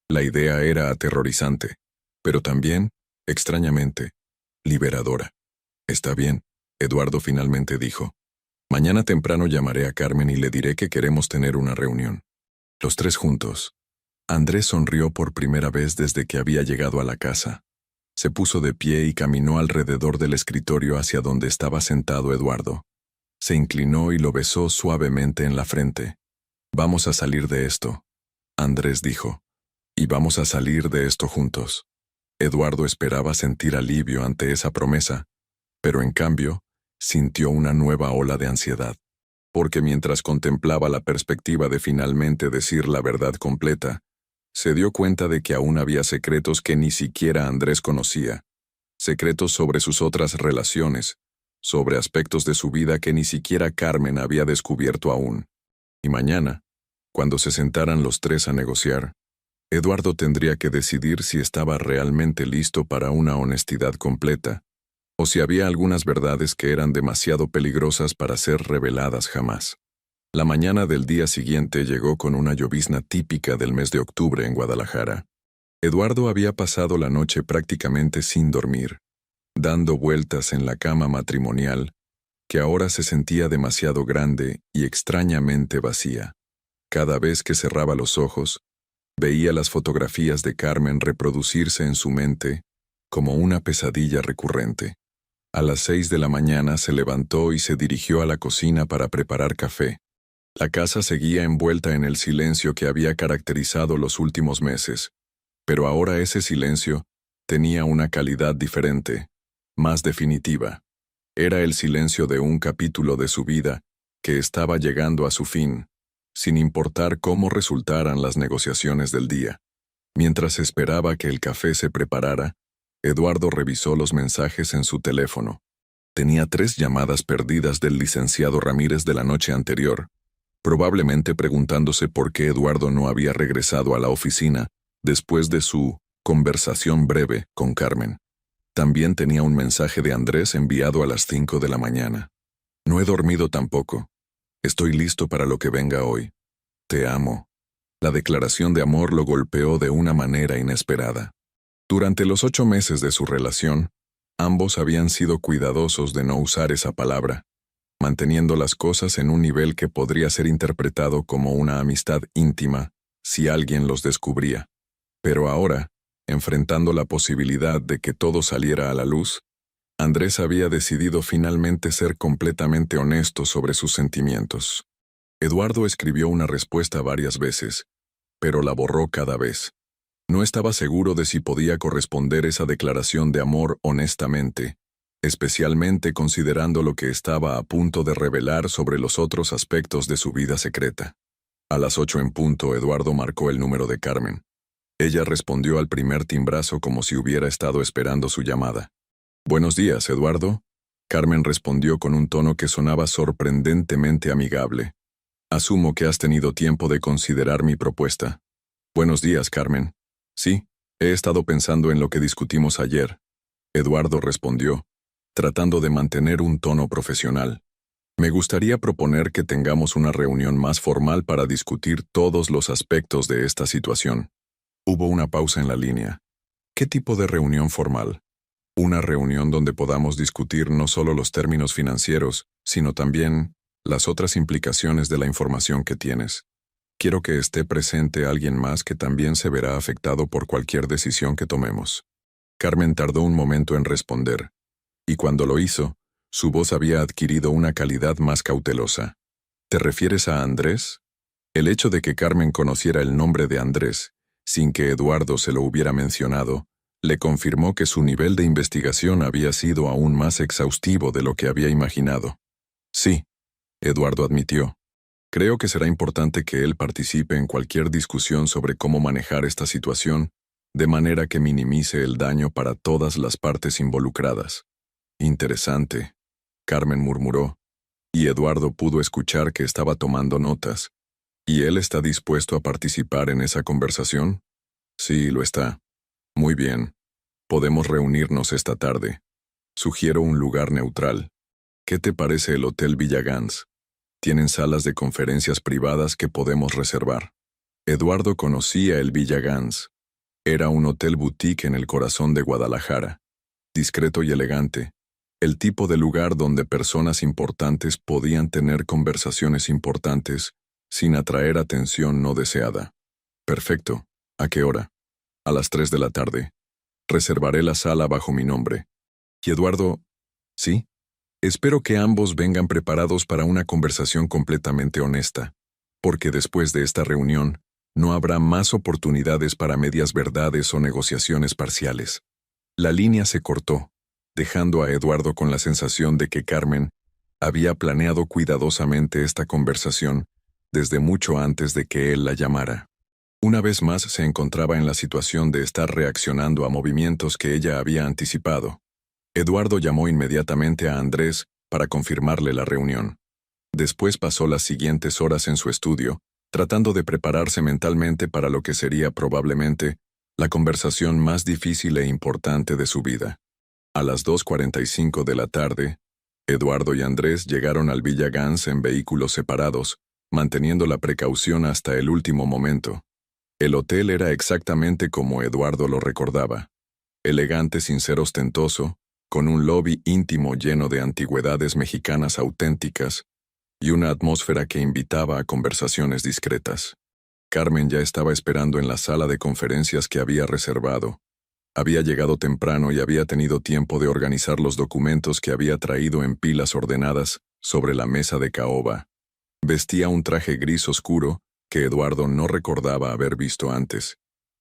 La idea era aterrorizante, pero también, extrañamente, liberadora. Está bien, Eduardo finalmente dijo. Mañana temprano llamaré a Carmen y le diré que queremos tener una reunión. Los tres juntos. Andrés sonrió por primera vez desde que había llegado a la casa. Se puso de pie y caminó alrededor del escritorio hacia donde estaba sentado Eduardo. Se inclinó y lo besó suavemente en la frente. Vamos a salir de esto, Andrés dijo. Y vamos a salir de esto juntos. Eduardo esperaba sentir alivio ante esa promesa, pero en cambio, sintió una nueva ola de ansiedad. Porque mientras contemplaba la perspectiva de finalmente decir la verdad completa, se dio cuenta de que aún había secretos que ni siquiera Andrés conocía. Secretos sobre sus otras relaciones, sobre aspectos de su vida que ni siquiera Carmen había descubierto aún. Y mañana, cuando se sentaran los tres a negociar, Eduardo tendría que decidir si estaba realmente listo para una honestidad completa, o si había algunas verdades que eran demasiado peligrosas para ser reveladas jamás. La mañana del día siguiente llegó con una llovizna típica del mes de octubre en Guadalajara. Eduardo había pasado la noche prácticamente sin dormir, dando vueltas en la cama matrimonial, que ahora se sentía demasiado grande y extrañamente vacía. Cada vez que cerraba los ojos, veía las fotografías de Carmen reproducirse en su mente como una pesadilla recurrente. A las 6 de la mañana se levantó y se dirigió a la cocina para preparar café. La casa seguía envuelta en el silencio que había caracterizado los últimos meses, pero ahora ese silencio tenía una calidad diferente, más definitiva. Era el silencio de un capítulo de su vida que estaba llegando a su fin, sin importar cómo resultaran las negociaciones del día. Mientras esperaba que el café se preparara, Eduardo revisó los mensajes en su teléfono. Tenía 3 llamadas perdidas del licenciado Ramírez de la noche anterior, probablemente preguntándose por qué Eduardo no había regresado a la oficina después de su conversación breve con Carmen. También tenía un mensaje de Andrés enviado a las 5 de la mañana. No he dormido tampoco. Estoy listo para lo que venga hoy. Te amo. La declaración de amor lo golpeó de una manera inesperada. Durante los 8 meses de su relación, ambos habían sido cuidadosos de no usar esa palabra, manteniendo las cosas en un nivel que podría ser interpretado como una amistad íntima si alguien los descubría. Pero ahora, enfrentando la posibilidad de que todo saliera a la luz, Andrés había decidido finalmente ser completamente honesto sobre sus sentimientos. Eduardo escribió una respuesta varias veces, pero la borró cada vez. No estaba seguro de si podía corresponder esa declaración de amor honestamente, especialmente considerando lo que estaba a punto de revelar sobre los otros aspectos de su vida secreta. A las 8 en punto, Eduardo marcó el número de Carmen. Ella respondió al primer timbrazo como si hubiera estado esperando su llamada. «Buenos días, Eduardo», Carmen respondió con un tono que sonaba sorprendentemente amigable. «Asumo que has tenido tiempo de considerar mi propuesta». «Buenos días, Carmen». «Sí, he estado pensando en lo que discutimos ayer», Eduardo respondió, tratando de mantener un tono profesional. «Me gustaría proponer que tengamos una reunión más formal para discutir todos los aspectos de esta situación». Hubo una pausa en la línea. «¿Qué tipo de reunión formal?» «Una reunión donde podamos discutir no solo los términos financieros, sino también las otras implicaciones de la información que tienes. Quiero que esté presente alguien más que también se verá afectado por cualquier decisión que tomemos». Carmen tardó un momento en responder, y cuando lo hizo, su voz había adquirido una calidad más cautelosa. «¿Te refieres a Andrés?» El hecho de que Carmen conociera el nombre de Andrés, sin que Eduardo se lo hubiera mencionado, le confirmó que su nivel de investigación había sido aún más exhaustivo de lo que había imaginado. «Sí», Eduardo admitió. «Creo que será importante que él participe en cualquier discusión sobre cómo manejar esta situación, de manera que minimice el daño para todas las partes involucradas». «Interesante», Carmen murmuró, y Eduardo pudo escuchar que estaba tomando notas. «¿Y él está dispuesto a participar en esa conversación?» «Sí, lo está». «Muy bien. Podemos reunirnos esta tarde. Sugiero un lugar neutral. ¿Qué te parece el Hotel Villagans? Tienen salas de conferencias privadas que podemos reservar». Eduardo conocía el Villagans. Era un hotel boutique en el corazón de Guadalajara, discreto y elegante, El tipo de lugar donde personas importantes podían tener conversaciones importantes sin atraer atención no deseada. Perfecto. ¿A qué hora? A las 3 de la tarde. Reservaré la sala bajo mi nombre. Y Eduardo, ¿sí? Espero que ambos vengan preparados para una conversación completamente honesta, porque después de esta reunión, no habrá más oportunidades para medias verdades o negociaciones parciales. La línea se cortó, dejando a Eduardo con la sensación de que Carmen había planeado cuidadosamente esta conversación desde mucho antes de que él la llamara. Una vez más se encontraba en la situación de estar reaccionando a movimientos que ella había anticipado. Eduardo llamó inmediatamente a Andrés para confirmarle la reunión. Después pasó las siguientes horas en su estudio, tratando de prepararse mentalmente para lo que sería probablemente la conversación más difícil e importante de su vida. A las 2:45 de la tarde, Eduardo y Andrés llegaron al Villa Gans en vehículos separados, manteniendo la precaución hasta el último momento. El hotel era exactamente como Eduardo lo recordaba. Elegante sin ser ostentoso, con un lobby íntimo lleno de antigüedades mexicanas auténticas y una atmósfera que invitaba a conversaciones discretas. Carmen ya estaba esperando en la sala de conferencias que había reservado. Había llegado temprano y había tenido tiempo de organizar los documentos que había traído en pilas ordenadas sobre la mesa de caoba. Vestía un traje gris oscuro que Eduardo no recordaba haber visto antes,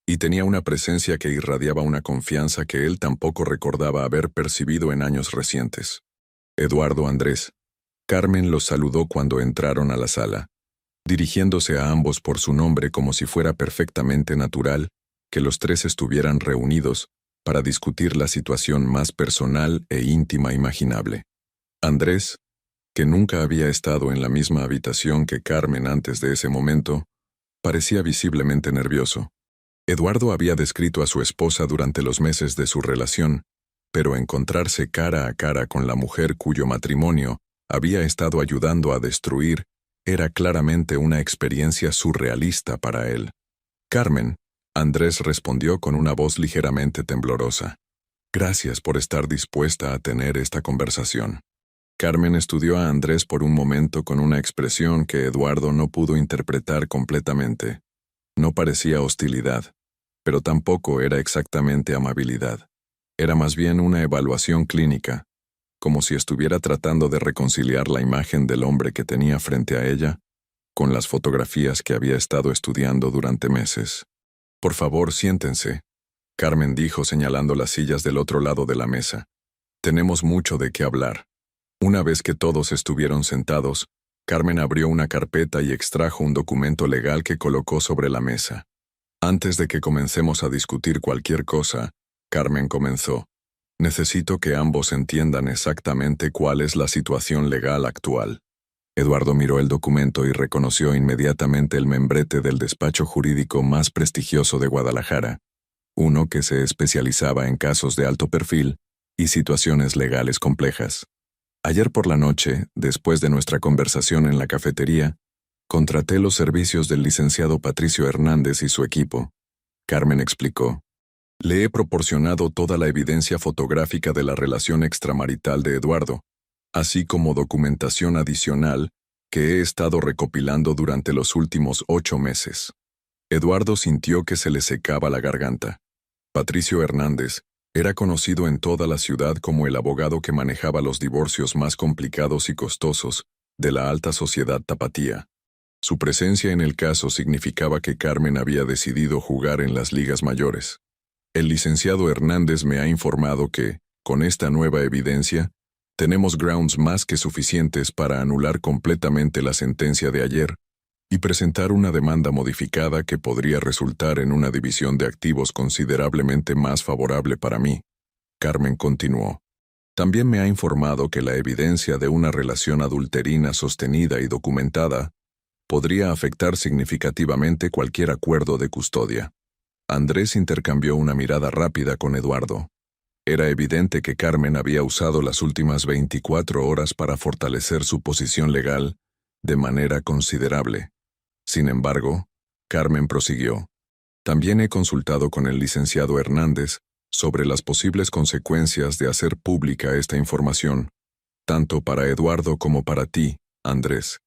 y tenía una presencia que irradiaba una confianza que él tampoco recordaba haber percibido en años recientes. Eduardo, Andrés. Carmen los saludó cuando entraron a la sala, dirigiéndose a ambos por su nombre como si fuera perfectamente natural que los tres estuvieran reunidos para discutir la situación más personal e íntima imaginable. Andrés, que nunca había estado en la misma habitación que Carmen antes de ese momento, parecía visiblemente nervioso. Eduardo había descrito a su esposa durante los meses de su relación, pero encontrarse cara a cara con la mujer cuyo matrimonio había estado ayudando a destruir era claramente una experiencia surrealista para él. Carmen, Andrés respondió con una voz ligeramente temblorosa. Gracias por estar dispuesta a tener esta conversación. Carmen estudió a Andrés por un momento con una expresión que Eduardo no pudo interpretar completamente. No parecía hostilidad, pero tampoco era exactamente amabilidad. Era más bien una evaluación clínica, como si estuviera tratando de reconciliar la imagen del hombre que tenía frente a ella con las fotografías que había estado estudiando durante meses. Por favor, siéntense, Carmen dijo señalando las sillas del otro lado de la mesa. Tenemos mucho de qué hablar. Una vez que todos estuvieron sentados, Carmen abrió una carpeta y extrajo un documento legal que colocó sobre la mesa. Antes de que comencemos a discutir cualquier cosa, Carmen comenzó. Necesito que ambos entiendan exactamente cuál es la situación legal actual. Eduardo miró el documento y reconoció inmediatamente el membrete del despacho jurídico más prestigioso de Guadalajara, uno que se especializaba en casos de alto perfil y situaciones legales complejas. Ayer por la noche, después de nuestra conversación en la cafetería, contraté los servicios del licenciado Patricio Hernández y su equipo. Carmen explicó. Le he proporcionado toda la evidencia fotográfica de la relación extramarital de Eduardo, así como documentación adicional que he estado recopilando durante los últimos 8 meses. Eduardo sintió que se le secaba la garganta. Patricio Hernández era conocido en toda la ciudad como el abogado que manejaba los divorcios más complicados y costosos de la alta sociedad tapatía. Su presencia en el caso significaba que Carmen había decidido jugar en las ligas mayores. El licenciado Hernández me ha informado que, con esta nueva evidencia, tenemos grounds más que suficientes para anular completamente la sentencia de ayer y presentar una demanda modificada que podría resultar en una división de activos considerablemente más favorable para mí. Carmen continuó. También me ha informado que la evidencia de una relación adulterina sostenida y documentada podría afectar significativamente cualquier acuerdo de custodia. Andrés intercambió una mirada rápida con Eduardo. Era evidente que Carmen había usado las últimas 24 horas para fortalecer su posición legal de manera considerable. Sin embargo, Carmen prosiguió. También he consultado con el licenciado Hernández sobre las posibles consecuencias de hacer pública esta información, tanto para Eduardo como para ti, Andrés,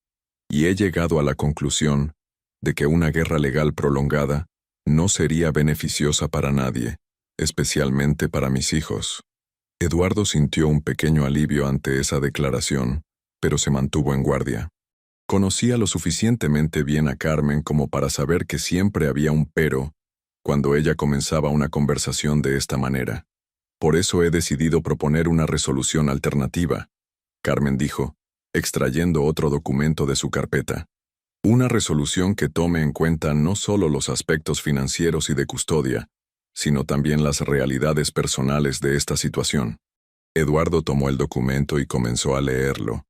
y he llegado a la conclusión de que una guerra legal prolongada no sería beneficiosa para nadie, especialmente para mis hijos. Eduardo sintió un pequeño alivio ante esa declaración, pero se mantuvo en guardia. Conocía lo suficientemente bien a Carmen como para saber que siempre había un pero cuando ella comenzaba una conversación de esta manera. Por eso he decidido proponer una resolución alternativa, Carmen dijo, extrayendo otro documento de su carpeta. Una resolución que tome en cuenta no solo los aspectos financieros y de custodia, sino también las realidades personales de esta situación. Eduardo tomó el documento y comenzó a leerlo,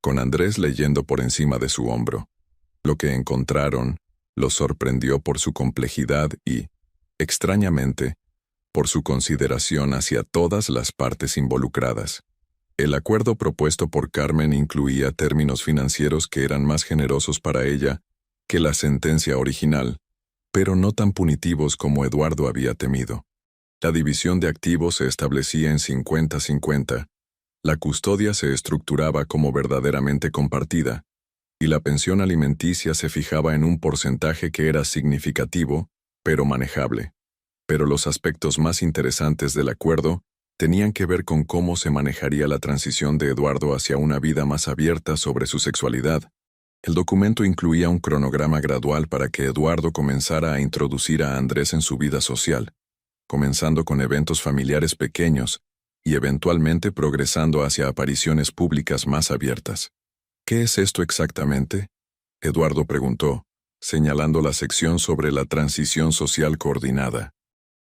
con Andrés leyendo por encima de su hombro. Lo que encontraron los sorprendió por su complejidad y, extrañamente, por su consideración hacia todas las partes involucradas. El acuerdo propuesto por Carmen incluía términos financieros que eran más generosos para ella que la sentencia original, pero no tan punitivos como Eduardo había temido. La división de activos se establecía en 50-50, la custodia se estructuraba como verdaderamente compartida, y la pensión alimenticia se fijaba en un porcentaje que era significativo, pero manejable. Pero los aspectos más interesantes del acuerdo tenían que ver con cómo se manejaría la transición de Eduardo hacia una vida más abierta sobre su sexualidad. El documento incluía un cronograma gradual para que Eduardo comenzara a introducir a Andrés en su vida social, comenzando con eventos familiares pequeños y eventualmente progresando hacia apariciones públicas más abiertas. ¿Qué es esto exactamente?, Eduardo preguntó, señalando la sección sobre la transición social coordinada.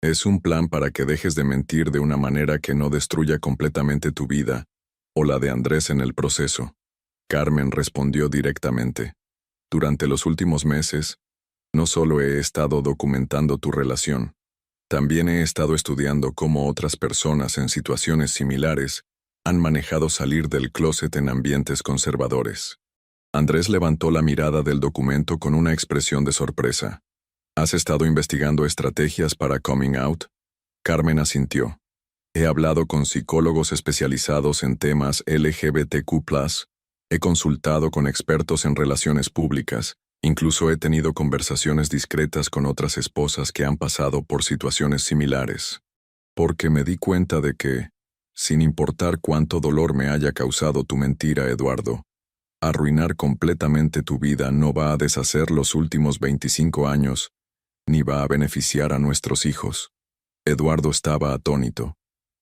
Es un plan para que dejes de mentir de una manera que no destruya completamente tu vida, o la de Andrés en el proceso. Carmen respondió directamente. Durante los últimos meses, no solo he estado documentando tu relación, también he estado estudiando cómo otras personas en situaciones similares han manejado salir del closet en ambientes conservadores. Andrés levantó la mirada del documento con una expresión de sorpresa. ¿Has estado investigando estrategias para coming out? Carmen asintió. He hablado con psicólogos especializados en temas LGBTQ+, he consultado con expertos en relaciones públicas, incluso he tenido conversaciones discretas con otras esposas que han pasado por situaciones similares. Porque me di cuenta de que, sin importar cuánto dolor me haya causado tu mentira, Eduardo, arruinar completamente tu vida no va a deshacer los últimos 25 años, ni va a beneficiar a nuestros hijos. Eduardo estaba atónito.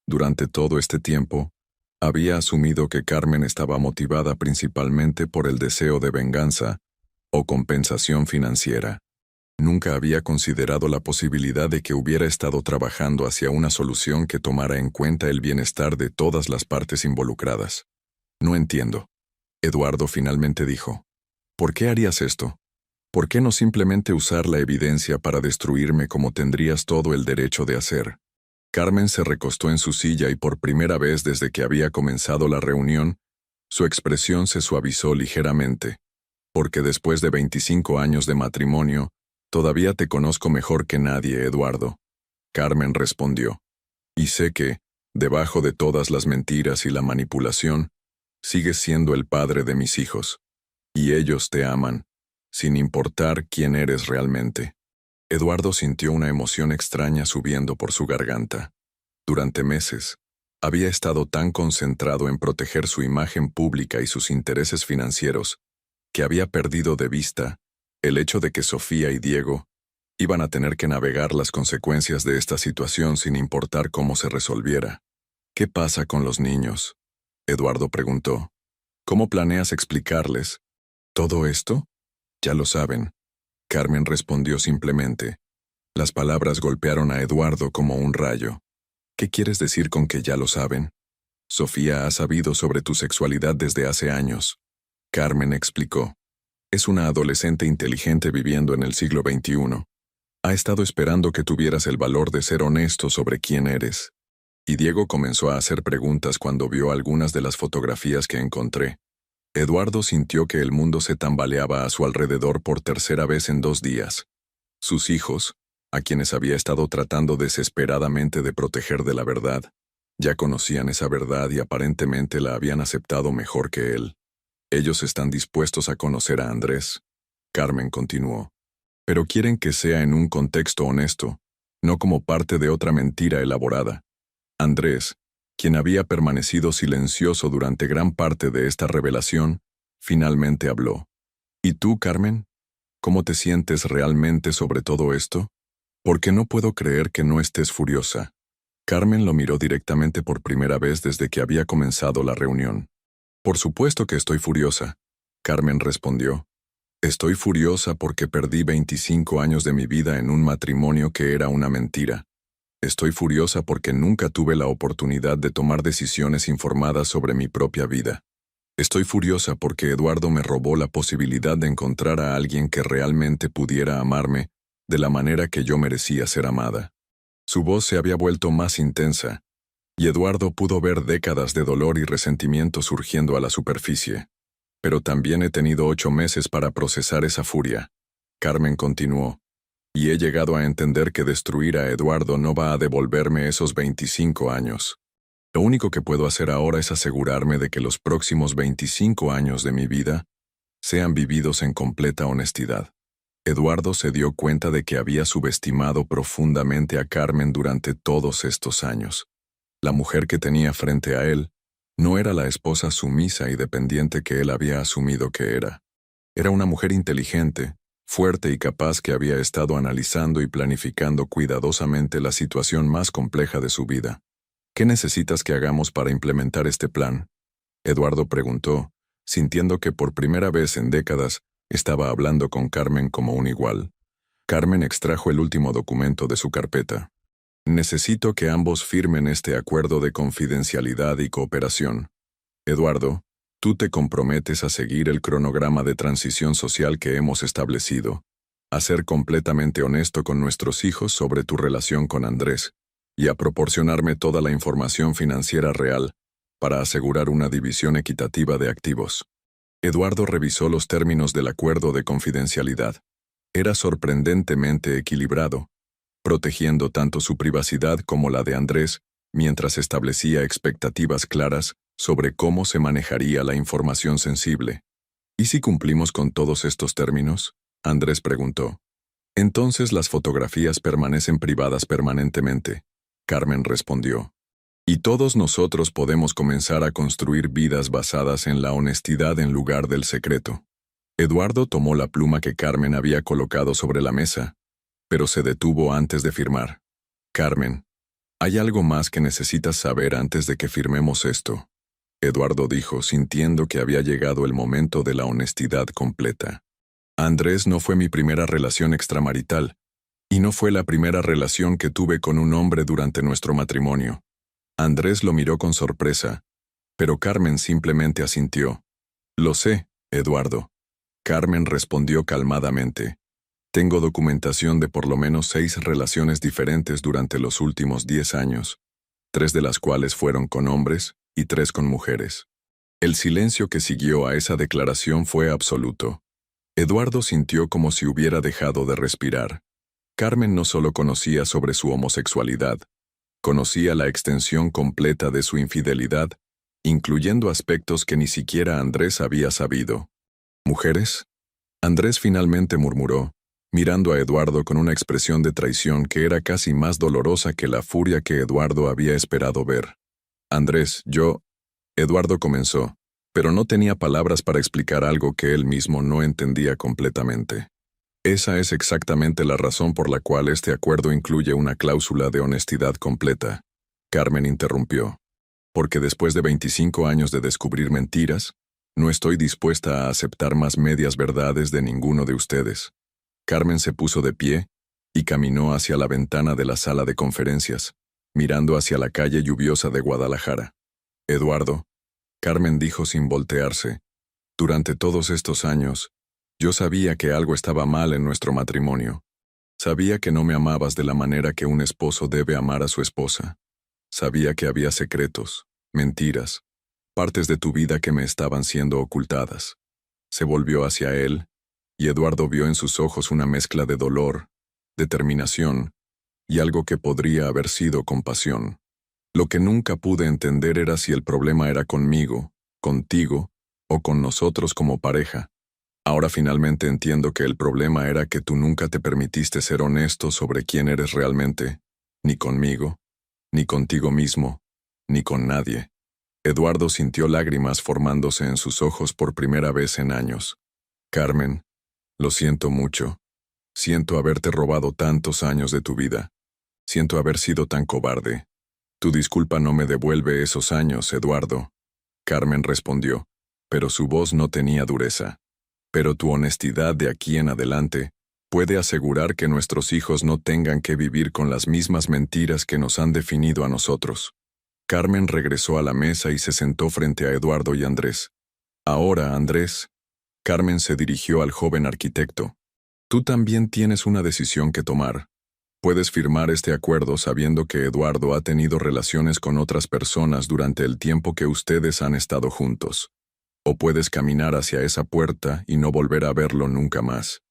Durante todo este tiempo, había asumido que Carmen estaba motivada principalmente por el deseo de venganza o compensación financiera. Nunca había considerado la posibilidad de que hubiera estado trabajando hacia una solución que tomara en cuenta el bienestar de todas las partes involucradas. No entiendo. Eduardo finalmente dijo. ¿Por qué harías esto? ¿Por qué no simplemente usar la evidencia para destruirme como tendrías todo el derecho de hacer? Carmen se recostó en su silla y por primera vez desde que había comenzado la reunión, su expresión se suavizó ligeramente. Porque después de 25 años de matrimonio, todavía te conozco mejor que nadie, Eduardo. Carmen respondió. Y sé que, debajo de todas las mentiras y la manipulación, sigues siendo el padre de mis hijos. Y ellos te aman, sin importar quién eres realmente. Eduardo sintió una emoción extraña subiendo por su garganta. Durante meses, había estado tan concentrado en proteger su imagen pública y sus intereses financieros, que había perdido de vista el hecho de que Sofía y Diego iban a tener que navegar las consecuencias de esta situación sin importar cómo se resolviera. ¿Qué pasa con los niños?, Eduardo preguntó. ¿Cómo planeas explicarles todo esto? Ya lo saben. Carmen respondió simplemente. Las palabras golpearon a Eduardo como un rayo. ¿Qué quieres decir con que ya lo saben? Sofía ha sabido sobre tu sexualidad desde hace años. Carmen explicó. Es una adolescente inteligente viviendo en el siglo XXI. Ha estado esperando que tuvieras el valor de ser honesto sobre quién eres. Y Diego comenzó a hacer preguntas cuando vio algunas de las fotografías que encontré. Eduardo sintió que el mundo se tambaleaba a su alrededor por tercera vez en 2 días. Sus hijos, a quienes había estado tratando desesperadamente de proteger de la verdad. Ya conocían esa verdad y aparentemente la habían aceptado mejor que él. Ellos están dispuestos a conocer a Andrés. Carmen continuó. Pero quieren que sea en un contexto honesto, no como parte de otra mentira elaborada. Andrés, quien había permanecido silencioso durante gran parte de esta revelación, finalmente habló. ¿Y tú, Carmen? ¿Cómo te sientes realmente sobre todo esto? Porque no puedo creer que no estés furiosa. Carmen lo miró directamente por primera vez desde que había comenzado la reunión. Por supuesto que estoy furiosa, Carmen respondió. Estoy furiosa porque perdí 25 años de mi vida en un matrimonio que era una mentira. Estoy furiosa porque nunca tuve la oportunidad de tomar decisiones informadas sobre mi propia vida. Estoy furiosa porque Eduardo me robó la posibilidad de encontrar a alguien que realmente pudiera amarme de la manera que yo merecía ser amada. Su voz se había vuelto más intensa, y Eduardo pudo ver décadas de dolor y resentimiento surgiendo a la superficie. Pero también he tenido 8 meses para procesar esa furia. Carmen continuó. Y he llegado a entender que destruir a Eduardo no va a devolverme esos 25 años. Lo único que puedo hacer ahora es asegurarme de que los próximos 25 años de mi vida sean vividos en completa honestidad. Eduardo se dio cuenta de que había subestimado profundamente a Carmen durante todos estos años. La mujer que tenía frente a él no era la esposa sumisa y dependiente que él había asumido que era. Era una mujer inteligente, fuerte y capaz que había estado analizando y planificando cuidadosamente la situación más compleja de su vida. ¿Qué necesitas que hagamos para implementar este plan? Eduardo preguntó, sintiendo que por primera vez en décadas estaba hablando con Carmen como un igual. Carmen extrajo el último documento de su carpeta. Necesito que ambos firmen este acuerdo de confidencialidad y cooperación. Eduardo, tú te comprometes a seguir el cronograma de transición social que hemos establecido, a ser completamente honesto con nuestros hijos sobre tu relación con Andrés, y a proporcionarme toda la información financiera real para asegurar una división equitativa de activos. Eduardo revisó los términos del acuerdo de confidencialidad. Era sorprendentemente equilibrado, protegiendo tanto su privacidad como la de Andrés, mientras establecía expectativas claras sobre cómo se manejaría la información sensible. ¿Y si cumplimos con todos estos términos? Andrés preguntó. Entonces las fotografías permanecen privadas permanentemente, Carmen respondió. Y todos nosotros podemos comenzar a construir vidas basadas en la honestidad en lugar del secreto. Eduardo tomó la pluma que Carmen había colocado sobre la mesa, pero se detuvo antes de firmar. Carmen, hay algo más que necesitas saber antes de que firmemos esto, Eduardo dijo, sintiendo que había llegado el momento de la honestidad completa. Andrés no fue mi primera relación extramarital, y no fue la primera relación que tuve con un hombre durante nuestro matrimonio. Andrés lo miró con sorpresa, pero Carmen simplemente asintió. Lo sé, Eduardo. Carmen respondió calmadamente. Tengo documentación de por lo menos 6 relaciones diferentes durante los últimos 10 años, 3 de las cuales fueron con hombres y 3 con mujeres. El silencio que siguió a esa declaración fue absoluto. Eduardo sintió como si hubiera dejado de respirar. Carmen no solo conocía sobre su homosexualidad, conocía la extensión completa de su infidelidad, incluyendo aspectos que ni siquiera Andrés había sabido. ¿Mujeres? Andrés finalmente murmuró, mirando a Eduardo con una expresión de traición que era casi más dolorosa que la furia que Eduardo había esperado ver. Andrés, Eduardo comenzó, pero no tenía palabras para explicar algo que él mismo no entendía completamente. Esa es exactamente la razón por la cual este acuerdo incluye una cláusula de honestidad completa. Carmen interrumpió. Porque después de 25 años de descubrir mentiras, no estoy dispuesta a aceptar más medias verdades de ninguno de ustedes. Carmen se puso de pie y caminó hacia la ventana de la sala de conferencias, mirando hacia la calle lluviosa de Guadalajara. Eduardo, Carmen dijo sin voltearse, durante todos estos años, yo sabía que algo estaba mal en nuestro matrimonio. Sabía que no me amabas de la manera que un esposo debe amar a su esposa. Sabía que había secretos, mentiras, partes de tu vida que me estaban siendo ocultadas. Se volvió hacia él, y Eduardo vio en sus ojos una mezcla de dolor, determinación y algo que podría haber sido compasión. Lo que nunca pude entender era si el problema era conmigo, contigo o con nosotros como pareja. Ahora finalmente entiendo que el problema era que tú nunca te permitiste ser honesto sobre quién eres realmente, ni conmigo, ni contigo mismo, ni con nadie. Eduardo sintió lágrimas formándose en sus ojos por primera vez en años. Carmen, lo siento mucho. Siento haberte robado tantos años de tu vida. Siento haber sido tan cobarde. Tu disculpa no me devuelve esos años, Eduardo. Carmen respondió, pero su voz no tenía dureza. Pero tu honestidad de aquí en adelante puede asegurar que nuestros hijos no tengan que vivir con las mismas mentiras que nos han definido a nosotros. Carmen regresó a la mesa y se sentó frente a Eduardo y Andrés. Ahora, Andrés, Carmen se dirigió al joven arquitecto. Tú también tienes una decisión que tomar. Puedes firmar este acuerdo sabiendo que Eduardo ha tenido relaciones con otras personas durante el tiempo que ustedes han estado juntos. O puedes caminar hacia esa puerta y no volver a verlo nunca más.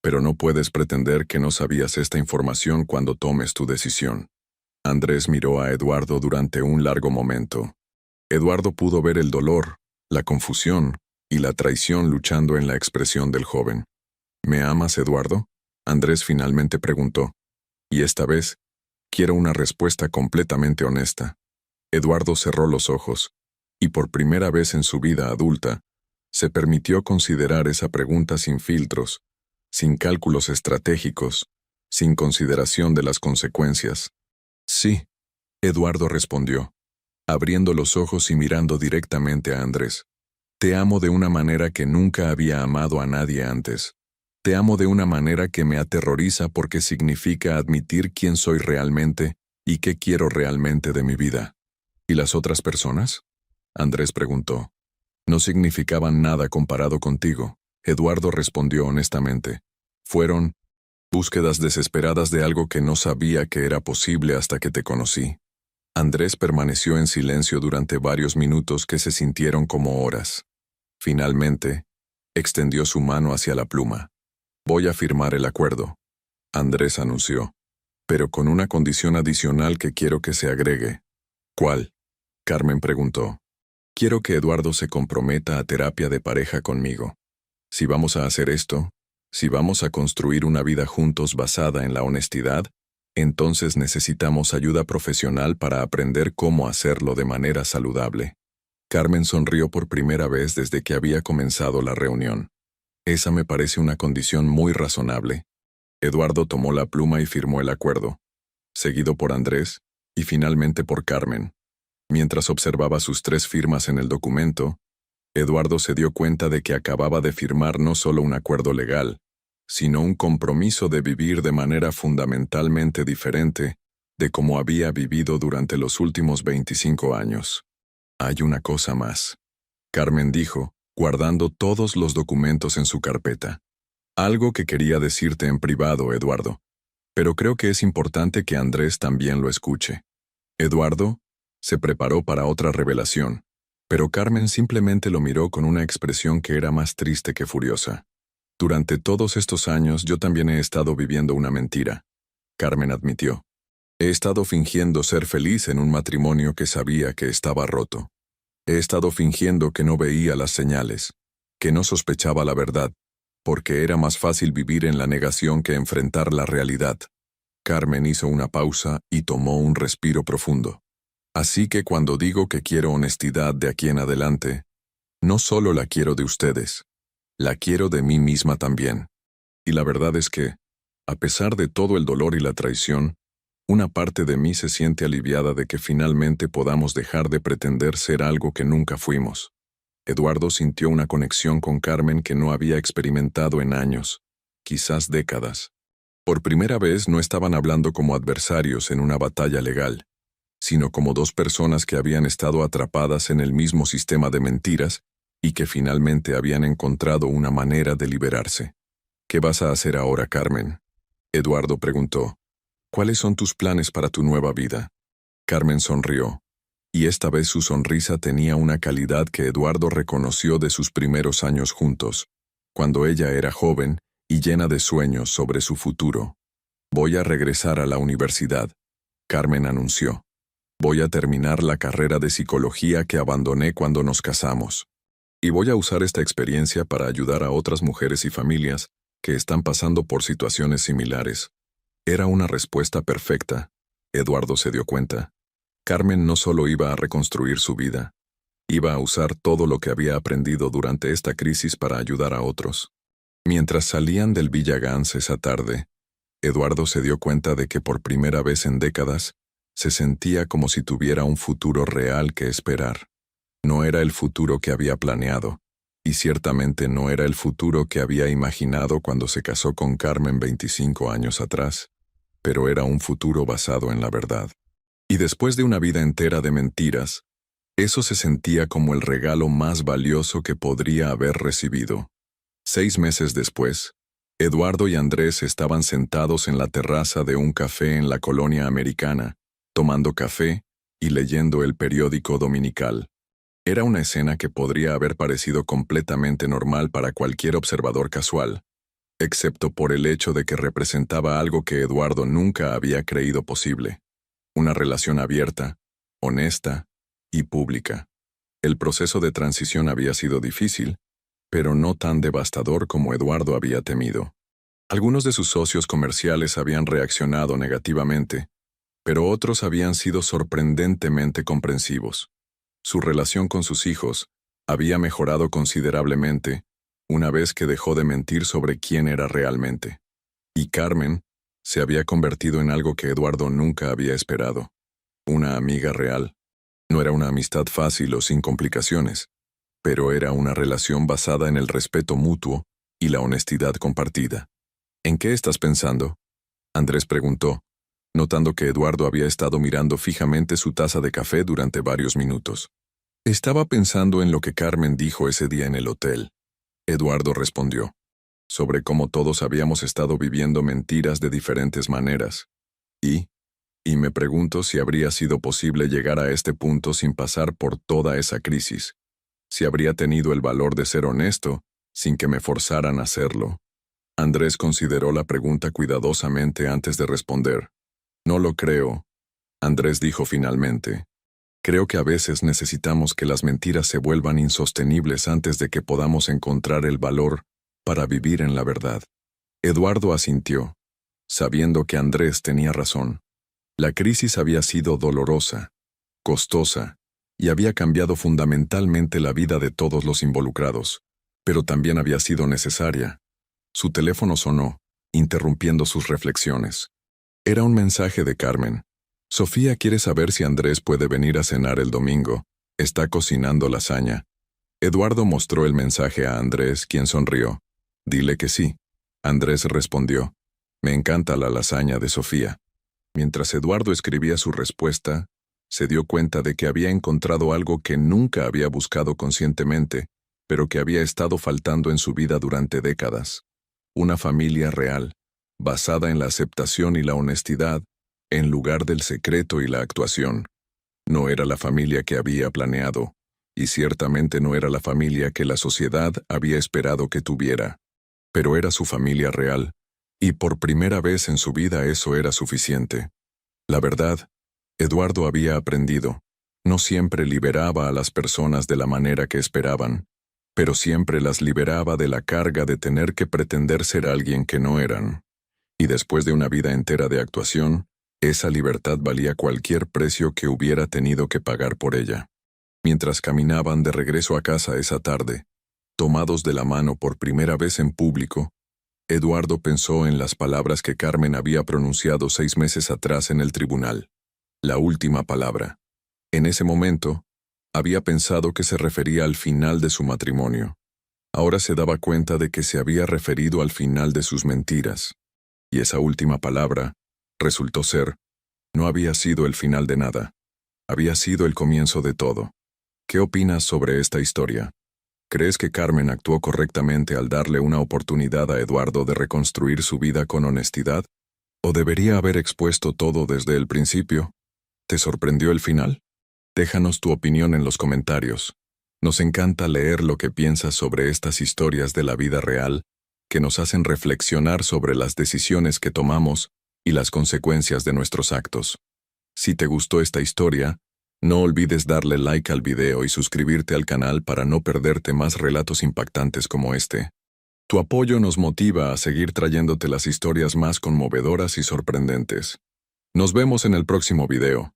Pero no puedes pretender que no sabías esta información cuando tomes tu decisión. Andrés miró a Eduardo durante un largo momento. Eduardo pudo ver el dolor, la confusión y la traición luchando en la expresión del joven. ¿Me amas, Eduardo? Andrés finalmente preguntó. Y esta vez, quiero una respuesta completamente honesta. Eduardo cerró los ojos, y por primera vez en su vida adulta, se permitió considerar esa pregunta sin filtros, sin cálculos estratégicos, sin consideración de las consecuencias. Sí, Eduardo respondió, abriendo los ojos y mirando directamente a Andrés. Te amo de una manera que nunca había amado a nadie antes. Te amo de una manera que me aterroriza porque significa admitir quién soy realmente y qué quiero realmente de mi vida. ¿Y las otras personas? Andrés preguntó. No significaban nada comparado contigo. Eduardo respondió honestamente. Fueron búsquedas desesperadas de algo que no sabía que era posible hasta que te conocí. Andrés permaneció en silencio durante varios minutos que se sintieron como horas. Finalmente, extendió su mano hacia la pluma. Voy a firmar el acuerdo, Andrés anunció, pero con una condición adicional que quiero que se agregue. ¿Cuál? Carmen preguntó. Quiero que Eduardo se comprometa a terapia de pareja conmigo. Si vamos a hacer esto, si vamos a construir una vida juntos basada en la honestidad, entonces necesitamos ayuda profesional para aprender cómo hacerlo de manera saludable. Carmen sonrió por primera vez desde que había comenzado la reunión. Esa me parece una condición muy razonable. Eduardo tomó la pluma y firmó el acuerdo, seguido por Andrés y finalmente por Carmen. Mientras observaba sus 3 firmas en el documento, Eduardo se dio cuenta de que acababa de firmar no solo un acuerdo legal, sino un compromiso de vivir de manera fundamentalmente diferente de como había vivido durante los últimos 25 años. Hay una cosa más, Carmen dijo, guardando todos los documentos en su carpeta. Algo que quería decirte en privado, Eduardo, pero creo que es importante que Andrés también lo escuche. Eduardo se preparó para otra revelación, pero Carmen simplemente lo miró con una expresión que era más triste que furiosa. Durante todos estos años yo también he estado viviendo una mentira, Carmen admitió. He estado fingiendo ser feliz en un matrimonio que sabía que estaba roto. He estado fingiendo que no veía las señales, que no sospechaba la verdad, porque era más fácil vivir en la negación que enfrentar la realidad. Carmen hizo una pausa y tomó un respiro profundo. Así que cuando digo que quiero honestidad de aquí en adelante, no solo la quiero de ustedes, la quiero de mí misma también. Y la verdad es que, a pesar de todo el dolor y la traición, una parte de mí se siente aliviada de que finalmente podamos dejar de pretender ser algo que nunca fuimos. Eduardo sintió una conexión con Carmen que no había experimentado en años, quizás décadas. Por primera vez no estaban hablando como adversarios en una batalla legal, sino como 2 personas que habían estado atrapadas en el mismo sistema de mentiras y que finalmente habían encontrado una manera de liberarse. ¿Qué vas a hacer ahora, Carmen? Eduardo preguntó. ¿Cuáles son tus planes para tu nueva vida? Carmen sonrió, y esta vez su sonrisa tenía una calidad que Eduardo reconoció de sus primeros años juntos, cuando ella era joven y llena de sueños sobre su futuro. Voy a regresar a la universidad, Carmen anunció. Voy a terminar la carrera de psicología que abandoné cuando nos casamos. Y voy a usar esta experiencia para ayudar a otras mujeres y familias que están pasando por situaciones similares. Era una respuesta perfecta. Eduardo se dio cuenta. Carmen no solo iba a reconstruir su vida, iba a usar todo lo que había aprendido durante esta crisis para ayudar a otros. Mientras salían del Villa Gans esa tarde, Eduardo se dio cuenta de que por primera vez en décadas se sentía como si tuviera un futuro real que esperar. No era el futuro que había planeado, y ciertamente no era el futuro que había imaginado cuando se casó con Carmen 25 años atrás, pero era un futuro basado en la verdad. Y después de una vida entera de mentiras, eso se sentía como el regalo más valioso que podría haber recibido. 6 meses después, Eduardo y Andrés estaban sentados en la terraza de un café en la colonia americana, tomando café y leyendo el periódico dominical. Era una escena que podría haber parecido completamente normal para cualquier observador casual, excepto por el hecho de que representaba algo que Eduardo nunca había creído posible: una relación abierta, honesta y pública. El proceso de transición había sido difícil, pero no tan devastador como Eduardo había temido. Algunos de sus socios comerciales habían reaccionado negativamente, pero otros habían sido sorprendentemente comprensivos. Su relación con sus hijos había mejorado considerablemente una vez que dejó de mentir sobre quién era realmente. Y Carmen se había convertido en algo que Eduardo nunca había esperado: una amiga real. No era una amistad fácil o sin complicaciones, pero era una relación basada en el respeto mutuo y la honestidad compartida. ¿En qué estás pensando?, Andrés preguntó, notando que Eduardo había estado mirando fijamente su taza de café durante varios minutos. Estaba pensando en lo que Carmen dijo ese día en el hotel. Eduardo respondió, sobre cómo todos habíamos estado viviendo mentiras de diferentes maneras. Y me pregunto si habría sido posible llegar a este punto sin pasar por toda esa crisis. Si habría tenido el valor de ser honesto sin que me forzaran a hacerlo. Andrés consideró la pregunta cuidadosamente antes de responder. No lo creo, Andrés dijo finalmente. Creo que a veces necesitamos que las mentiras se vuelvan insostenibles antes de que podamos encontrar el valor para vivir en la verdad. Eduardo asintió, sabiendo que Andrés tenía razón. La crisis había sido dolorosa, costosa, y había cambiado fundamentalmente la vida de todos los involucrados, pero también había sido necesaria. Su teléfono sonó, interrumpiendo sus reflexiones. Era un mensaje de Carmen. Sofía quiere saber si Andrés puede venir a cenar el domingo. Está cocinando lasaña. Eduardo mostró el mensaje a Andrés, quien sonrió. Dile que sí. Andrés respondió. Me encanta la lasaña de Sofía. Mientras Eduardo escribía su respuesta, se dio cuenta de que había encontrado algo que nunca había buscado conscientemente, pero que había estado faltando en su vida durante décadas. Una familia real, basada en la aceptación y la honestidad, en lugar del secreto y la actuación. No era la familia que había planeado, y ciertamente no era la familia que la sociedad había esperado que tuviera. Pero era su familia real, y por primera vez en su vida eso era suficiente. La verdad, Eduardo había aprendido. No siempre liberaba a las personas de la manera que esperaban, pero siempre las liberaba de la carga de tener que pretender ser alguien que no eran. Y después de una vida entera de actuación, esa libertad valía cualquier precio que hubiera tenido que pagar por ella. Mientras caminaban de regreso a casa esa tarde, tomados de la mano por primera vez en público, Eduardo pensó en las palabras que Carmen había pronunciado 6 meses atrás en el tribunal. La última palabra. En ese momento, había pensado que se refería al final de su matrimonio. Ahora se daba cuenta de que se había referido al final de sus mentiras. Y esa última palabra, resultó ser, no había sido el final de nada. Había sido el comienzo de todo. ¿Qué opinas sobre esta historia? ¿Crees que Carmen actuó correctamente al darle una oportunidad a Eduardo de reconstruir su vida con honestidad? ¿O debería haber expuesto todo desde el principio? ¿Te sorprendió el final? Déjanos tu opinión en los comentarios. Nos encanta leer lo que piensas sobre estas historias de la vida real, que nos hacen reflexionar sobre las decisiones que tomamos y las consecuencias de nuestros actos. Si te gustó esta historia, no olvides darle like al video y suscribirte al canal para no perderte más relatos impactantes como este. Tu apoyo nos motiva a seguir trayéndote las historias más conmovedoras y sorprendentes. Nos vemos en el próximo video.